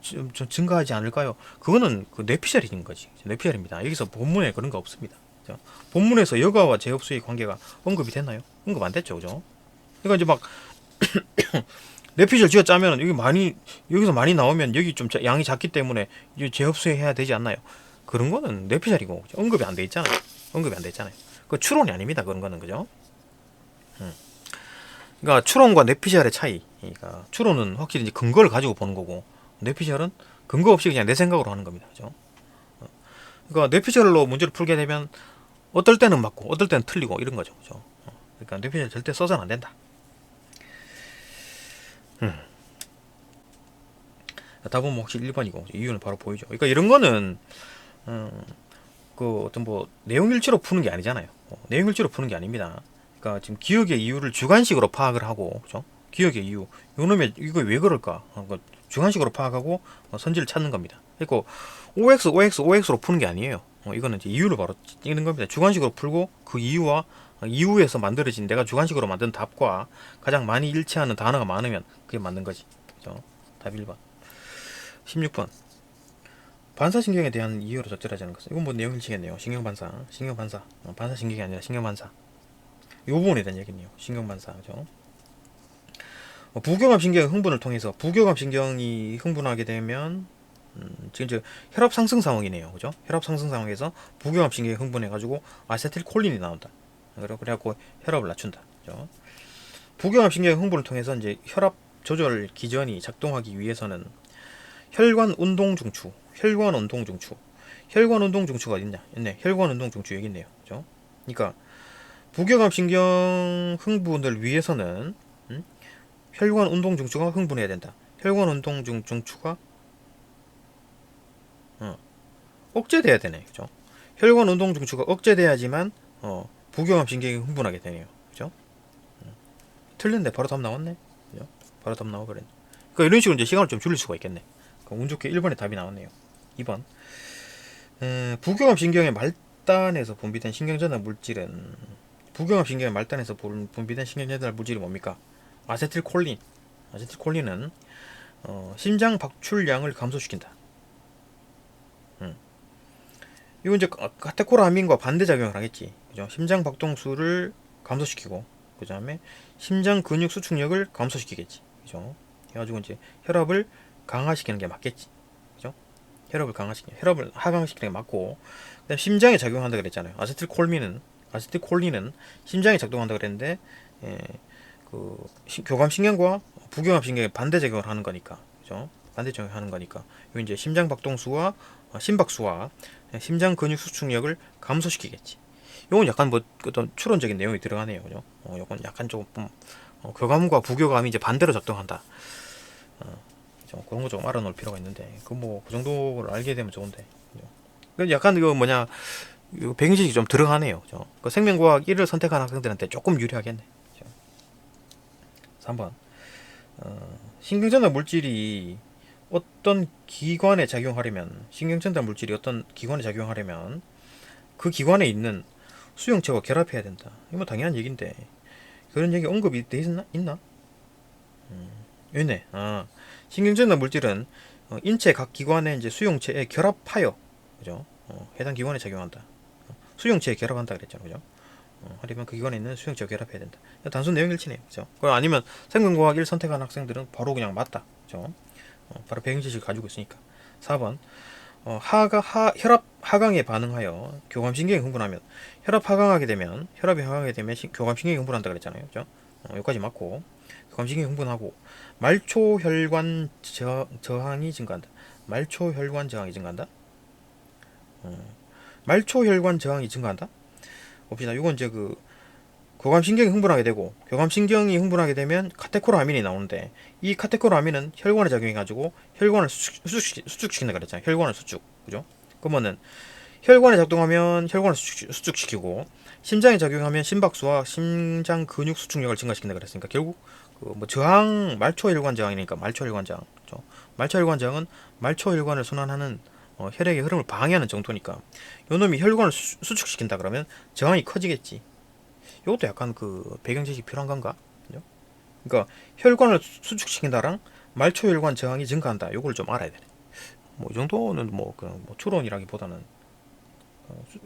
좀 증가하지 않을까요? 그거는 그 뇌피셜인 거지, 뇌피셜입니다. 여기서 본문에 그런 거 없습니다, 그죠? 본문에서 여과와 제흡수의 관계가 언급이 됐나요? 언급 안 됐죠, 그죠? 그러니까 이제 막 뇌피셜 쥐어 짜면 여기서 많이 나오면 여기 좀 양이 작기 때문에 재흡수해야 되지 않나요? 그런 거는 뇌피셜이고 언급이 안 돼 있잖아요. 그 추론이 아닙니다. 그런 거는, 그죠? 그러니까 추론과 뇌피셜의 차이. 그러니까 추론은 확실히 이제 근거를 가지고 보는 거고, 뇌피셜은 근거 없이 그냥 내 생각으로 하는 겁니다. 그죠? 그러니까 뇌피셜로 문제를 풀게 되면 어떨 때는 맞고 어떨 때는 틀리고 이런 거죠. 그죠? 그러니까 뇌피셜 절대 써서는 안 된다. 답은 뭐 확실히 1번이고 이유는 바로 보이죠. 그러니까 이런 거는 그 어떤 뭐 내용일지로 푸는 게 아니잖아요. 내용일지로 푸는 게 아닙니다. 그러니까 지금 기억의 이유를 주관식으로 파악을 하고, 그죠? 기억의 이유, 요놈의 이거 왜 그럴까? 주관식으로 파악하고 선지를 찾는 겁니다. 그리고 OX, OX, OX로 푸는 게 아니에요. 이거는 이제 이유를 바로 찍는 겁니다. 주관식으로 풀고 그 이유와 이유에서 만들어진, 내가 주관식으로 만든 답과 가장 많이 일치하는 단어가 많으면 그게 맞는 거지. 그죠? 답 1번. 16번. 반사신경에 대한 이유로 적절하지 않은 것은, 이건 뭐 내용일치겠네요. 신경반사. 반사신경이 아니라 신경반사. 이 부분에 대한 얘기네요. 신경반사. 그죠? 부교감신경 흥분을 통해서, 부교감신경이 흥분하게 되면 지금 이제 혈압 상승 상황이네요. 그죠? 혈압 상승 상황에서 부교감신경이 흥분해가지고 아세틸콜린이 나온다. 그래갖고 혈압을 낮춘다. 그죠? 부교감신경 흥분을 통해서 이제 혈압 조절 기전이 작동하기 위해서는 혈관 운동 중추가 어딨냐? 있네. 혈관 운동 중추 여기 있네요. 그죠? 그러니까 부교감신경 흥분을 위해서는 혈관 운동 중추가 흥분해야 된다. 혈관 운동 중추가 억제돼야 되네. 그죠? 혈관 운동 중추가 억제돼야지만 부교감 신경이 흥분하게 되네요. 그죠? 틀렸네. 바로 답 나왔네. 그죠? 바로 답 나와버렸네. 그러니까 이런 식으로 이제 시간을 좀 줄일 수가 있겠네. 운 좋게 1번에 답이 나왔네요. 2번. 부교감 신경의 말단에서 분비된 신경전달 물질은 부교감 신경의 말단에서 분비된 신경전달 물질이 뭡니까? 아세틸콜린. 아세틸콜린은 심장 박출량을 감소시킨다. 이건 이제 카테코라민과 반대 작용을 하겠지. 그죠? 심장 박동수를 감소시키고 그 다음에 심장 근육 수축력을 감소시키겠지. 그죠? 해가지고 이제 혈압을 강화시키는 게 맞겠지. 그죠? 혈압을 하강시키는 게 맞고, 그다음 심장에 작용한다 그랬잖아요. 아세틸콜린은 심장에 작동한다 그랬는데, 교감 신경과 부교감 신경에 반대 작용을 하는 거니까, 그죠? 반대 작용을 하는 거니까, 이 이제 심장 박동수와 심박수와 심장 근육 수축력을 감소시키겠지. 이건 약간 뭐 어떤 추론적인 내용이 들어가네요, 그죠? 이건 약간 조금 교감과 부교감이 이제 반대로 작동한다. 그런 거 좀 알아놓을 필요가 있는데, 그 정도를 알게 되면 좋은데. 그죠? 약간 이거 뭐냐, 백인식이 좀 들어가네요. 그죠? 그 생명과학 1을 선택한 학생들한테 조금 유리하겠네. 그죠? 3번. 신경전달 물질이 어떤 기관에 작용하려면, 신경전달 물질이 어떤 기관에 작용하려면 그 기관에 있는 수용체와 결합해야 된다. 이거 뭐 당연한 얘기인데, 그런 얘기 언급이 돼 있나? 있네. 신경전달 물질은 인체 각 기관의 이제 수용체에 결합하여, 그죠? 해당 기관에 작용한다. 수용체에 결합한다 그랬잖아요, 그죠? 하려면 그 기관에 있는 수용체와 결합해야 된다. 단순 내용 일치네요, 그죠? 아니면 생명과학 1 선택한 학생들은 바로 그냥 맞다, 그죠? 바로 배경지식을 가지고 있으니까. 4번. 혈압 하강에 반응하여 교감신경이 흥분하면, 혈압이 하강하게 되면 교감신경이 흥분한다 그랬잖아요, 그죠? 여기까지 맞고, 교감신경이 흥분하고 말초혈관 저항이 증가한다. 말초혈관 저항이 증가한다. 말초혈관 저항이 증가한다. 봅시다. 이건 이제 교감신경이 흥분하게 되고, 교감신경이 흥분하게 되면 카테코라민이 나오는데, 이 카테코라민은 혈관에 작용해가지고 혈관을 수축시킨다 그랬잖아요. 혈관을 수축, 그죠? 그러면은 혈관에 작동하면 혈관을 수축시키고, 심장에 작용하면 심박수와 심장 근육 수축력을 증가시킨다 그랬으니까 결국 저항, 말초혈관 저항이니까 말초혈관 저항, 그죠? 말초혈관 저항은 말초혈관을 순환하는 혈액의 흐름을 방해하는 정도니까, 요놈이 혈관을 수축시킨다 그러면 저항이 커지겠지. 이것도 약간 배경 지식이 필요한 건가? 그죠? 그러니까 혈관을 수축시킨다랑 말초혈관 저항이 증가한다. 요걸 좀 알아야 되네. 이 정도는 추론이라기보다는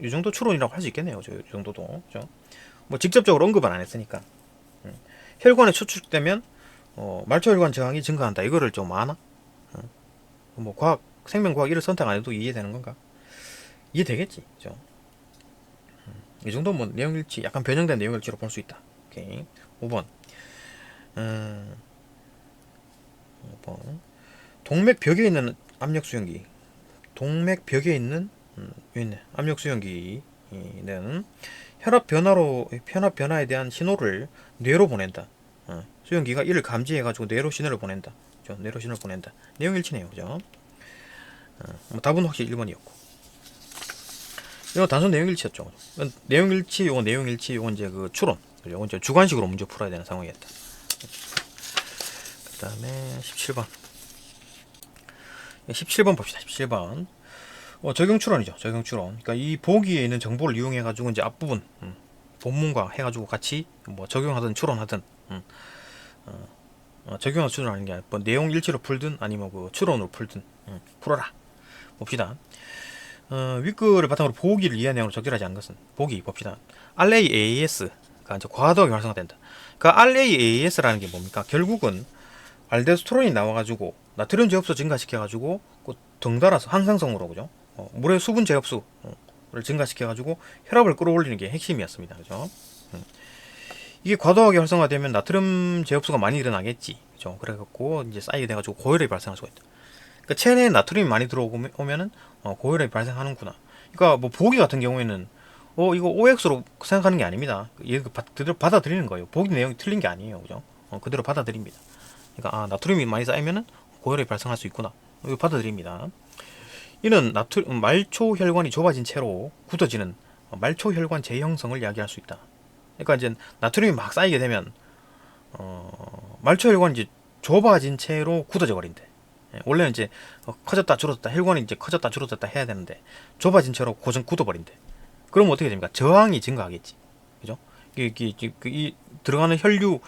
이 정도 추론이라고 할 수 있겠네요. 이 정도도. 그죠? 직접적으로 언급은 안 했으니까. 혈관이 수축되면 말초혈관 저항이 증가한다. 이거를 좀 아나? 생명과학 1을 선택 안 해도 이해되는 건가? 이해되겠지. 그죠? 이 정도 내용일치, 약간 변형된 내용일치로 볼 수 있다. 오케이. 5번. 5번. 동맥벽에 있는 압력수용기. 동맥벽에 있는 압력수용기는 혈압 변화에 대한 신호를 뇌로 보낸다. 수용기가 이를 감지해가지고 뇌로 신호를 보낸다. 그죠? 뇌로 신호를 보낸다. 내용일치네요. 그죠? 답은 확실히 1번이었고. 이거 단순 내용일치였죠. 내용일치, 요건 내용일치, 요건 이제 추론. 요건 이제 주관식으로 문제 풀어야 되는 상황이었다. 그 다음에 17번. 17번 봅시다. 17번. 적용 추론이죠. 적용 추론. 그러니까 이 보기에 있는 정보를 이용해가지고 이제 앞부분, 본문과 해가지고 같이 적용하든 추론하든, 적용하든 추론하는 게 아니라 내용 일치로 풀든 아니면 추론으로 풀든, 풀어라. 봅시다. 윗글을 바탕으로 보기를 이해한 내용으로 적절하지 않은 것은, 보기 봅시다. RAAS가 이제 과도하게 활성화된다. 그러니까 RAAS라는 게 뭡니까? 결국은 알데스토론이 나와가지고 나트륨 제흡수 증가시켜가지고 덩달아서 항상성으로, 그죠? 물의 수분 제흡수를 증가시켜가지고 혈압을 끌어올리는 게 핵심이었습니다. 그죠? 이게 과도하게 활성화되면 나트륨 제흡수가 많이 일어나겠지. 그죠? 그래갖고 이제 쌓이게 돼가지고 고혈압이 발생할 수가 있다. 그러니까 체내에 나트륨이 많이 들어오면은 고혈압이 발생하는구나. 그러니까 보기 같은 경우에는 이거 OX로 생각하는 게 아닙니다. 그대로 받아들이는 거예요. 보기 내용이 틀린 게 아니에요. 그죠? 그대로 받아들입니다. 그러니까 나트륨이 많이 쌓이면은 고혈압이 발생할 수 있구나. 이거 받아들입니다. 이는 말초 혈관이 좁아진 채로 굳어지는 말초 혈관 재형성을 야기할 수 있다. 그러니까 이제 나트륨이 막 쌓이게 되면 말초 혈관이 이제 좁아진 채로 굳어져 버린대. 예, 원래는 이제 커졌다 줄어들다 혈관이 이제 커졌다 줄어들다 해야 되는데 좁아진 채로 고정 굳어버린대. 그러면 어떻게 됩니까? 저항이 증가하겠지. 그죠? 이 들어가는 혈류는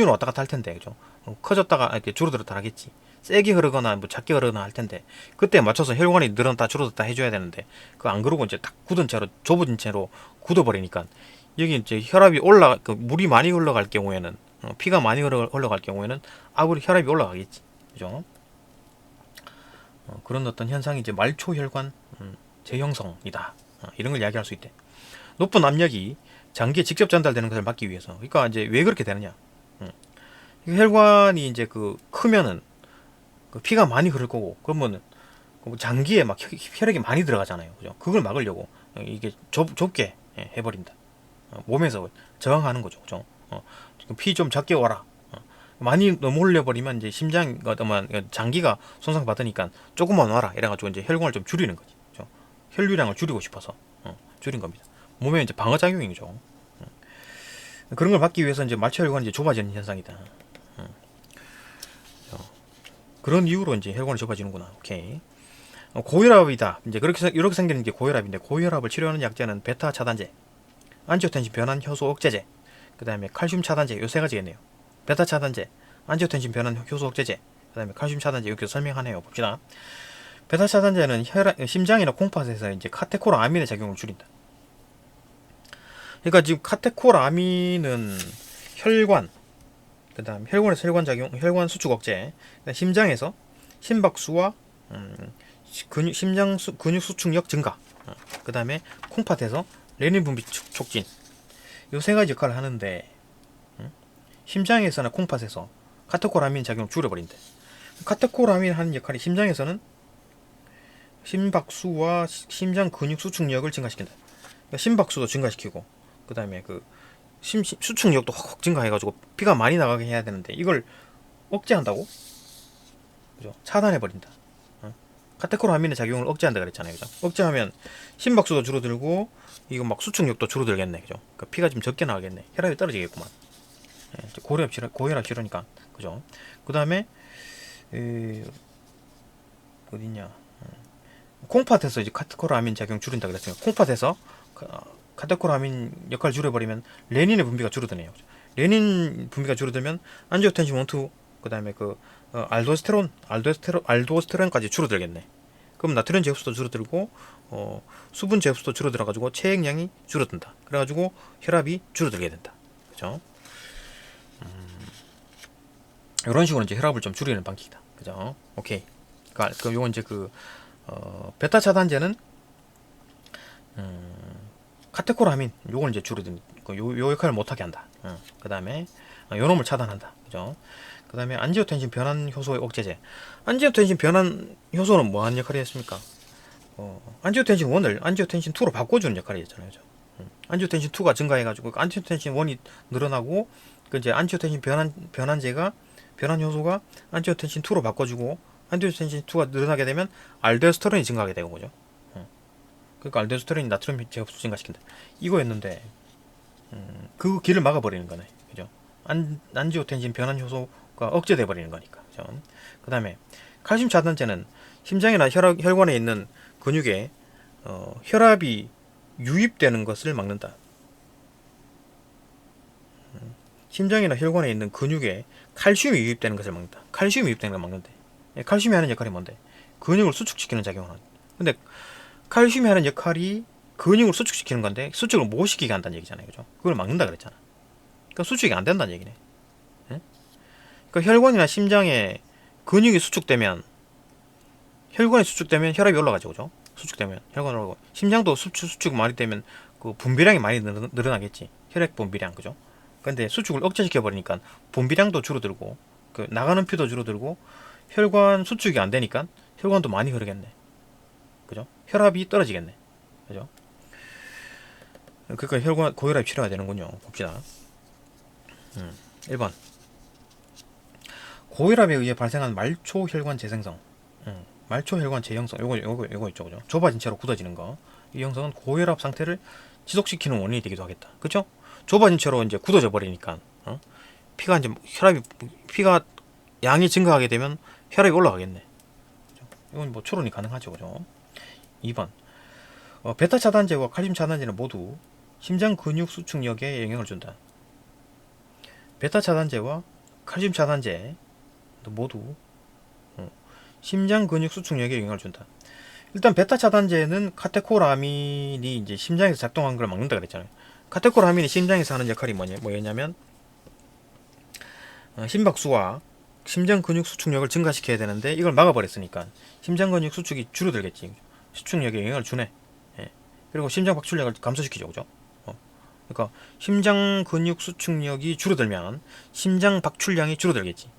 왔다 갔다 할 텐데, 그죠? 커졌다가 이렇게 줄어들었다 하겠지. 세게 흐르거나 뭐 작게 흐르거나 할 텐데 그때 맞춰서 혈관이 늘어났다 줄어들었다 해줘야 되는데 그 안 그러고 이제 딱 굳은 채로 좁은 채로 굳어버리니까 여기 이제 혈압이 물이 많이 흘러갈 경우에는 피가 많이 흘러갈 경우에는 아무리 혈압이 올라가겠지, 그죠? 그런 어떤 현상이 이제 말초혈관 재형성이다. 이런 걸 이야기할 수 있대. 높은 압력이 장기에 직접 전달되는 것을 막기 위해서. 그러니까 이제 왜 그렇게 되느냐? 혈관이 이제 크면은 피가 많이 흐를 거고 그러면 장기에 막 혈액이 많이 들어가잖아요, 그죠? 그걸 막으려고 이게 좁게 해버린다. 몸에서 저항하는 거죠, 그죠? 피 좀 작게 와라. 많이 너무 흘려버리면 이제 장기가 손상 받으니까 조금만 와라. 이래가지고 이제 혈관을 좀 줄이는 거지, 그죠? 혈류량을 줄이고 싶어서 줄인 겁니다. 몸에 이제 방어 작용이죠. 그런 걸 막기 위해서 이제 말초 혈관이 이제 좁아지는 현상이다. 그런 이유로 이제 혈관이 좁아지는구나. 오케이. 고혈압이다. 이제 이렇게 생기는 게 고혈압인데 고혈압을 치료하는 약제는 베타 차단제, 안지오텐신 변환 효소 억제제, 그 다음에 칼슘 차단제 요 세 가지겠네요. 베타 차단제, 안지오텐신 변환 효소 억제제, 그 다음에 칼슘 차단제 이렇게 설명하네요. 봅시다. 베타 차단제는 심장이나 콩팥에서 이제 카테콜아민의 작용을 줄인다. 그러니까 지금 카테콜아민은 혈관, 그 다음 혈관에서 혈관 작용, 혈관 수축 억제, 심장에서 심박수와 근육 수축력 증가, 그 다음에 콩팥에서 레닌 분비 촉진, 요 세 가지 역할을 하는데 심장에서나 콩팥에서 카테콜아민 작용을 줄여버린대. 카테콜아민 하는 역할이 심장에서는 심박수와 심장 근육 수축력을 증가시킨다. 그러니까 심박수도 증가시키고 그 다음에 수축력도 확 증가해가지고 피가 많이 나가게 해야 되는데 이걸 억제한다고? 그죠? 차단해버린다. 카테콜아민의 작용을 억제한다 그랬잖아요, 그죠? 억제하면 심박수도 줄어들고 이거 막 수축력도 줄어들겠네, 그죠? 그러니까 피가 좀 적게 나가겠네. 혈압이 떨어지겠구만. 고혈압 치료니까, 그죠? 그 다음에 어디냐? 콩팥에서 이제 카테콜아민 작용 줄인다 그랬으니까 콩팥에서 카테콜아민 역할을 줄여버리면 레닌의 분비가 줄어드네요. 레닌 분비가 줄어들면 안지오텐신 1, 2, 그 다음에 알도스테론까지 줄어들겠네. 그럼 나트륨 제흡수도 줄어들고 수분 제흡수도 줄어들어가지고 체액량이 줄어든다. 그래가지고 혈압이 줄어들게 된다. 그죠? 이런 식으로 이제 혈압을 좀 줄이는 방식이다. 그죠? 오케이. 그럼 요건 이제 베타 차단제는 카테콜아민 요걸 이제 줄어든 요 역할을 못하게 한다. 그 다음에 요놈을 차단한다. 그죠? 그 다음에 안지오텐신 변환 효소의 억제제. 안지오텐신 변환 효소는 뭐 하는 역할이 했습니까? 안지오텐신 1을 안지오텐신 2로 바꿔주는 역할이 했잖아요. 안지오텐신 2가 증가해가지고 안지오텐신 1이 늘어나고 이제 안지오텐신 변환제가 변환 효소가 안지오텐신 2로 바꿔주고 안지오텐신 2가 늘어나게 되면 알도스테론이 증가하게 되고 그죠? 그러니까 알도스테론이 나트륨 제흡수 증가시킨다. 이거였는데 그 길을 막아버리는 거네. 그죠? 안지오텐신 변환 효소가 억제돼 버리는 거니까. 그죠? 그 다음에 칼슘 차단제는 심장이나 혈관에 있는 근육에 혈압이 유입되는 것을 막는다. 심장이나 혈관에 있는 근육에 칼슘이 유입되는 것을 막는다. 칼슘이 유입되는 걸 막는데. 칼슘이 하는 역할이 뭔데? 근육을 수축시키는 작용을 하는. 근데 칼슘이 하는 역할이 근육을 수축시키는 건데 수축을 못 시키게 한다는 얘기잖아요. 그죠? 그걸 막는다 그랬잖아. 그러니까 수축이 안 된다는 얘기네. 예? 그러니까 혈관이나 심장에 근육이 수축되면 혈압이 올라가죠. 그죠? 수축되면 혈관이 올라가고 심장도 수축 많이 되면 그 분비량이 많이 늘어나겠지. 혈액 분비량. 그죠? 근데 수축을 억제시켜 버리니까 분비량도 줄어들고 나가는 피도 줄어들고 혈관 수축이 안 되니까 혈관도 많이 흐르겠네. 그죠? 혈압이 떨어지겠네. 그죠? 그러니까 고혈압 치료가 되는군요. 봅시다. 1번 고혈압에 의해 발생한 말초 혈관 재생성. 말초 혈관 재형성, 요거 있죠, 그죠? 좁아진 채로 굳어지는 거. 이 형성은 고혈압 상태를 지속시키는 원인이 되기도 하겠다. 그죠? 좁아진 채로 이제 굳어져 버리니까, 피가 이제 피가 양이 증가하게 되면 혈압이 올라가겠네. 그죠? 이건 뭐 추론이 가능하죠, 그죠? 2번. 베타 차단제와 칼슘 차단제는 모두 심장 근육 수축력에 영향을 준다. 베타 차단제와 칼슘 차단제 모두 심장 근육 수축력에 영향을 준다. 일단 베타 차단제는 카테코라민이 이제 심장에서 작동하는 걸 막는다 그랬잖아요. 카테코라민이 심장에서 하는 역할이 뭐였냐면 심박수와 심장 근육 수축력을 증가시켜야 되는데 이걸 막아버렸으니까 심장 근육 수축이 줄어들겠지. 수축력에 영향을 주네. 예. 그리고 심장 박출력을 감소시키죠, 그죠? 그러니까 심장 근육 수축력이 줄어들면 심장 박출량이 줄어들겠지.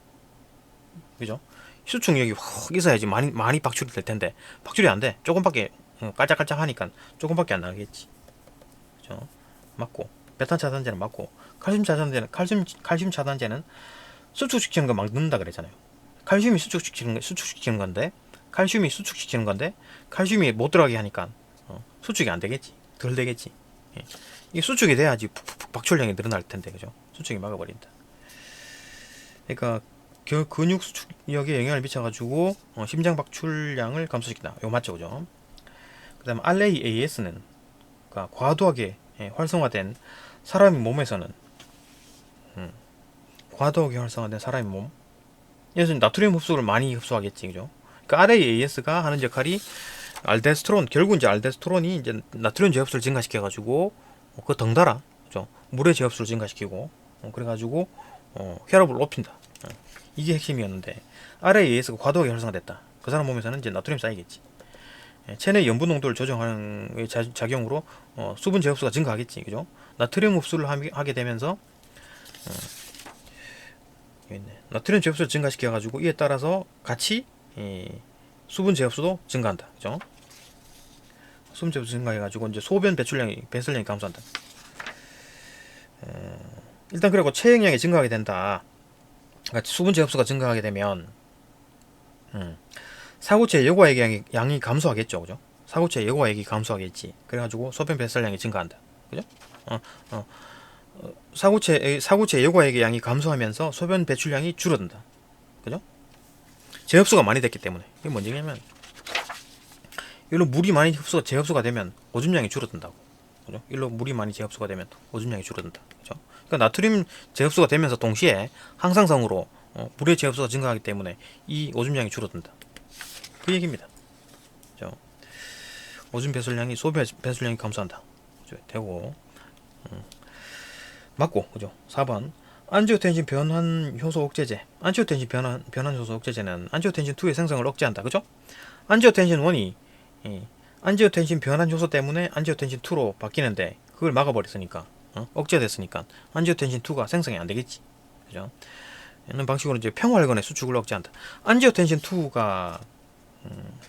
그죠? 수축력이 확 있어야지 많이 박출이 될 텐데 박출이 안 돼. 조금밖에 깔짝깔짝 하니까 조금밖에 안 나겠지. 그죠? 맞고 베타 차단제는 맞고 칼슘 차단제는 수축시키는 거 막는다 그랬잖아요. 칼슘이 수축시키는 건데 칼슘이 못 들어가게 하니까 수축이 안 되겠지. 덜 되겠지. 예. 이 수축이 돼야지 푹푹 박출량이 늘어날 텐데, 그죠? 수축이 막아버린다. 그러니까 근육 수축력에 영향을 미쳐가지고 심장 박출량을 감소시킨다. 이거 맞죠, 그죠? 그다음 RAAS는 그러니까 과도하게 활성화된 사람의 몸에서는 과도하게 활성화된 사람의 몸. 예를 나트륨 흡수를 많이 흡수하겠지, 그죠? 그러니까 RAAS가 하는 역할이 결국 이제 알데스테론이 이제 나트륨 재흡수를 증가시켜가지고 그 덩달아, 그죠? 물의 재흡수를 증가시키고 그래가지고 혈압을 높인다. 이게 핵심이었는데 RAAS가 과도하게 활성화됐다. 그 사람 몸에서는 이제 나트륨 쌓이겠지. 체내 염분 농도를 조정하는 작용으로 수분 재흡수가 증가하겠지, 그죠? 나트륨 흡수를 하게 되면서 나트륨 재흡수를 증가시켜가지고 이에 따라서 같이 수분 재흡수도 증가한다, 그죠? 수분 재흡수 증가해가지고 이제 소변 배출량이 감소한다. 일단 그리고 체액량이 증가하게 된다. 그러니까 수분 재흡수가 증가하게 되면 사고체 예고액 양이 감소하겠죠, 그죠? 사고체 예고액이 감소하겠지. 그래가지고 소변 배설량이 증가한다, 그죠? 사고체 예고액의 양이 감소하면서 소변 배출량이 줄어든다, 그죠? 재흡수가 많이 됐기 때문에. 이게 뭔지냐면 일로 물이 많이 재흡수가 되면 오줌량이 줄어든다고, 그죠? 일로 물이 많이 재흡수가 되면 오줌량이 줄어든다, 그죠? 그러니까 나트륨 재흡수가 되면서 동시에 항상성으로 물의 재흡수가 증가하기 때문에 이 오줌량이 줄어든다. 그 얘기입니다. 그죠? 오줌 배출량이 소변 배출량이 감소한다. 그죠? 되고 맞고, 그죠? 4번 안지오텐신 변환 효소 억제제. 안지오텐신 변환 효소 억제제는 안지오텐신 2의 생성을 억제한다, 그죠? 안지오텐신 1이 안지오텐신 변환 효소 때문에 안지오텐신 2로 바뀌는데 그걸 막아버렸으니까 억제됐으니까 안지오텐신 2가 생성이 안 되겠지, 그죠? 이런 방식으로 이제 평활근의 수축을 억제한다. 안지오텐신 2가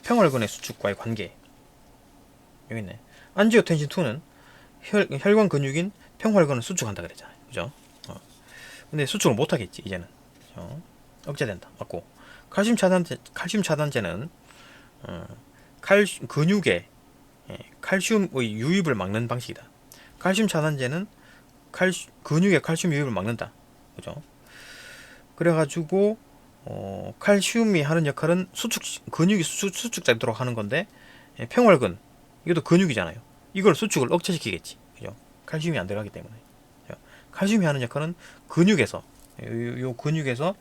평활근의 수축과의 관계 여기 있네. 안지오텐신 2는 혈관 근육인 평활근을 수축한다 그랬잖아요, 그죠? 근데 수축을 못 하겠지 이제는, 그죠? 억제된다. 맞고 칼슘 차단제는 근육에 칼슘의 유입을 막는 방식이다. 칼슘 차단제는 근육의 칼슘 유입을 막는다, 그죠? 그래가지고 칼슘이 하는 역할은 근육이 수축되도록 하는 건데 평활근 이것도 근육이잖아요. 이걸 수축을 억제시키겠지, 그죠? 칼슘이 안 들어가기 때문에. 그죠? 칼슘이 하는 역할은 근육에서 요 근육에서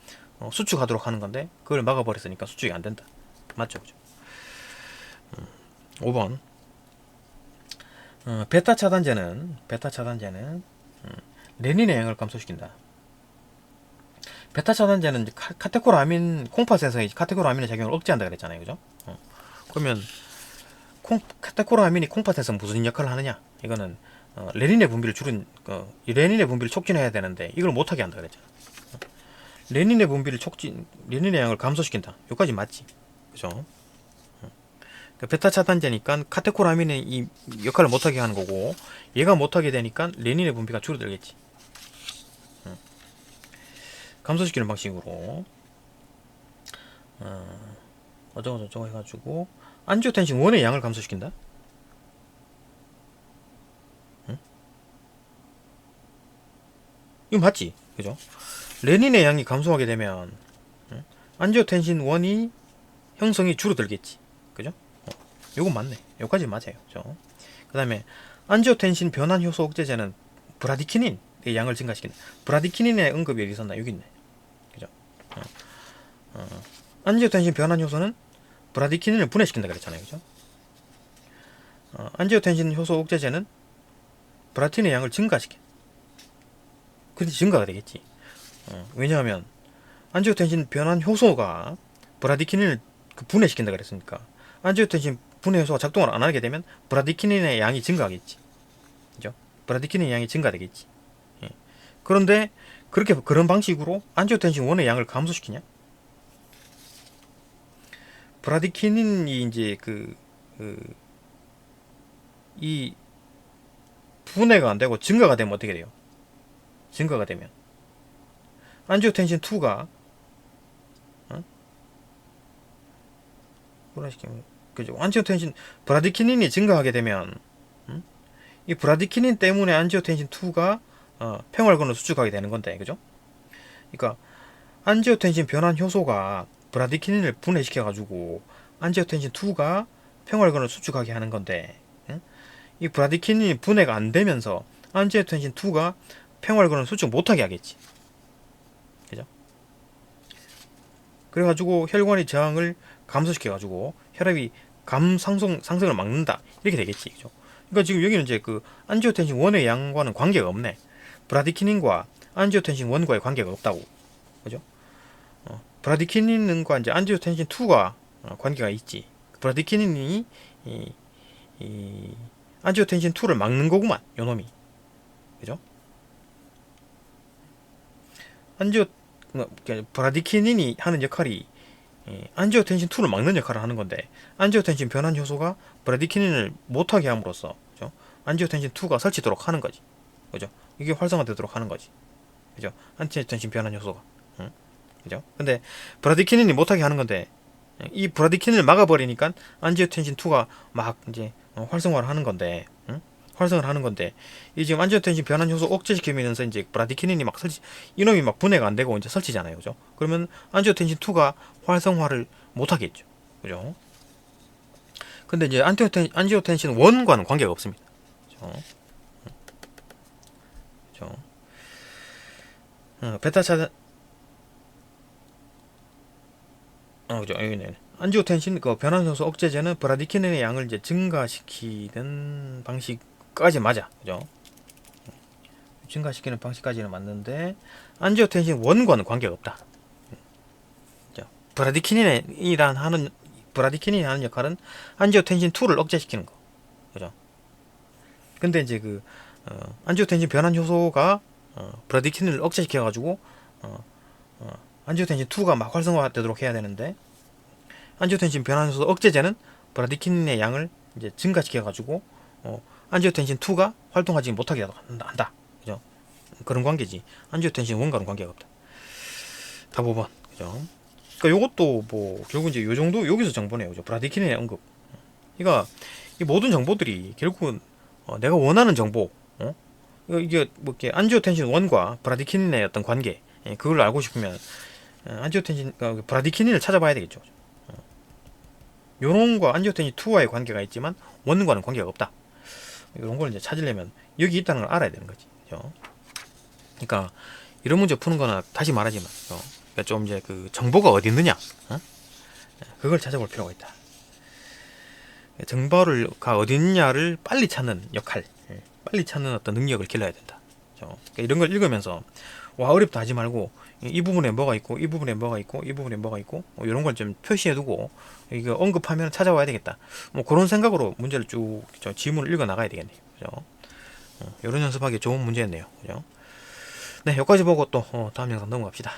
수축하도록 하는 건데 그걸 막아버렸으니까 수축이 안 된다. 맞죠, 그죠? 5번 베타 차단제는 레닌의 영향을 감소시킨다. 베타 차단제는 카테코라민 콩팥에서 카테코라민의 작용을 억제한다 그랬잖아요, 그죠? 그러면 카테코라민이 콩팥에서 무슨 역할을 하느냐? 이거는 레닌의 분비를 레닌의 분비를 촉진해야 되는데 이걸 못하게 한다 그랬잖아. 레닌의 양을 감소시킨다. 여기까지 맞지, 그죠? 베타 차단제니까 카테코라민의 이 역할을 못하게 하는 거고 얘가 못하게 되니까 레닌의 분비가 줄어들겠지. 감소시키는 방식으로 어쩌고 저쩌고 해가지고 안지오텐신 1의 양을 감소시킨다. 응? 이거 맞지? 그죠? 레닌의 양이 감소하게 되면 안지오텐신 1이 형성이 줄어들겠지. 그죠? 요건 맞네. 요까지 맞아요. 그죠? 그 다음에 안지오텐신 변환 효소 억제제는 브라디키닌의 양을 증가시킨다. 브라디키닌의 언급이 여기 있었나? 여기 있네. 그죠? 안지오텐신 변환 효소는 브라디키닌을 분해시킨다 그랬잖아요. 그죠? 안지오텐신 효소 억제제는 브라틴의 양을 증가시켜. 근데 증가가 되겠지. 왜냐하면 안지오텐신 변환 효소가 브라디키닌을 분해시킨다 그랬으니까 안지오텐신 분해 효소가 작동을 안 하게 되면 브라디키닌의 양이 증가하겠지. 그죠? 브라디키닌의 양이 증가되겠지. 예. 그런데 그런 방식으로 안지오텐신 1의 양을 감소시키냐? 브라디키닌이 이제 이 분해가 안 되고 증가가 되면 어떻게 돼요? 증가가 되면 안지오텐신 2가 분해시키면 그죠? 안지오텐신 브라디키닌이 증가하게 되면 이 브라디키닌 때문에 안지오텐신 2가 평활근을 수축하게 되는 건데, 그죠? 그러니까 안지오텐신 변환 효소가 브라디키닌을 분해시켜 가지고 안지오텐신 2가 평활근을 수축하게 하는 건데, 이 브라디키닌이 분해가 안 되면서 안지오텐신 2가 평활근을 수축 못하게 하겠지. 그죠? 그래가지고 혈관의 저항을 감소시켜가지고 혈압이 상승을 막는다. 이렇게 되겠지. 그죠? 그러니까 지금 여기는 이제 안지오텐신 1의 양과는 관계가 없네. 브라디키닌과 안지오텐신 1과의 관계가 없다고. 그죠? 브라디키닌과 이제 안지오텐신 2가 관계가 있지. 브라디키닌이 이 안지오텐신 2를 막는 거구만. 요놈이. 그죠? 브라디키닌이 하는 역할이 안지오텐신 2를 막는 역할을 하는 건데 안지오텐신 변환 효소가 브라디키닌을 못하게 함으로써 그죠? 안지오텐신 2가 설치도록 하는 거지. 그죠? 이게 활성화되도록 하는 거지. 그죠? 안지오텐신 변환 효소가. 응? 그죠? 근데 브라디키닌이 못하게 하는 건데 이 브라디키닌을 막아버리니까 안지오텐신 2가 막 이제 활성화를 하는 건데 활성을 하는 건데 이 지금 안지오텐신 변환 효소 억제시키면서 이제 브라디키닌이 막 이놈이 막 분해가 안 되고 이제 설치잖아요. 그죠? 그러면 안지오텐신 2가 활성화를 못 하겠죠. 그죠? 근데 이제 안지오텐신 1과는 관계가 없습니다. 그죠? 그죠? 베타 차단 그죠? 여기네. 안지오텐신 변환 효소 억제제는 브라디키닌의 양을 이제 증가시키는 방식까지 맞아. 그죠? 증가시키는 방식까지는 맞는데 안지오텐신 1과는 관계가 없다. 브라디키닌이 하는 역할은 안지오텐신 2를 억제시키는 거. 그죠? 근데 이제 안지오텐신 변환 효소가 브라디키닌을 억제시켜 가지고 안지오텐신 2가 막 활성화되도록 해야 되는데 안지오텐신 변환 효소 억제제는 브라디키닌의 양을 이제 증가시켜 가지고 안지오텐신 2가 활동하지 못하게 한다. 그죠? 그런 관계지. 안지오텐신 1과는 관계가 없다. 답 5번. 그죠? 그러니까 요것도 뭐 결국 이제 요 정도 여기서 정보네요. 그죠? 브라디키닌의 언급. 그러니까 이 모든 정보들이 결국은 내가 원하는 정보, 이게 뭐 이렇게 안지오텐신 1과 브라디키닌의 어떤 관계, 그걸 알고 싶으면 안지오텐신 브라디키닌을 찾아봐야 되겠죠. 요런 거 안지오텐신 2와의 관계가 있지만 1과는 관계가 없다. 이런 걸 이제 찾으려면 여기 있다는 걸 알아야 되는 거지. 그죠? 그러니까 이런 문제 푸는 거나 다시 말하지만 그러니까 좀 이제 정보가 어디 있느냐, 그걸 찾아볼 필요가 있다. 정보가 어디 있느냐를 빨리 찾는 역할, 빨리 찾는 어떤 능력을 길러야 된다. 그러니까 이런 걸 읽으면서 와 어렵다 하지 말고 이 부분에 뭐가 있고 이 부분에 뭐가 있고 이 부분에 뭐가 있고 이런 걸 좀 표시해두고 이거 언급하면 찾아와야 되겠다. 뭐 그런 생각으로 문제를 쭉 지문을 읽어 나가야 되겠네요. 그죠? 이런 연습하기 좋은 문제였네요. 그죠? 네, 여기까지 보고 또 다음 영상 넘어갑시다.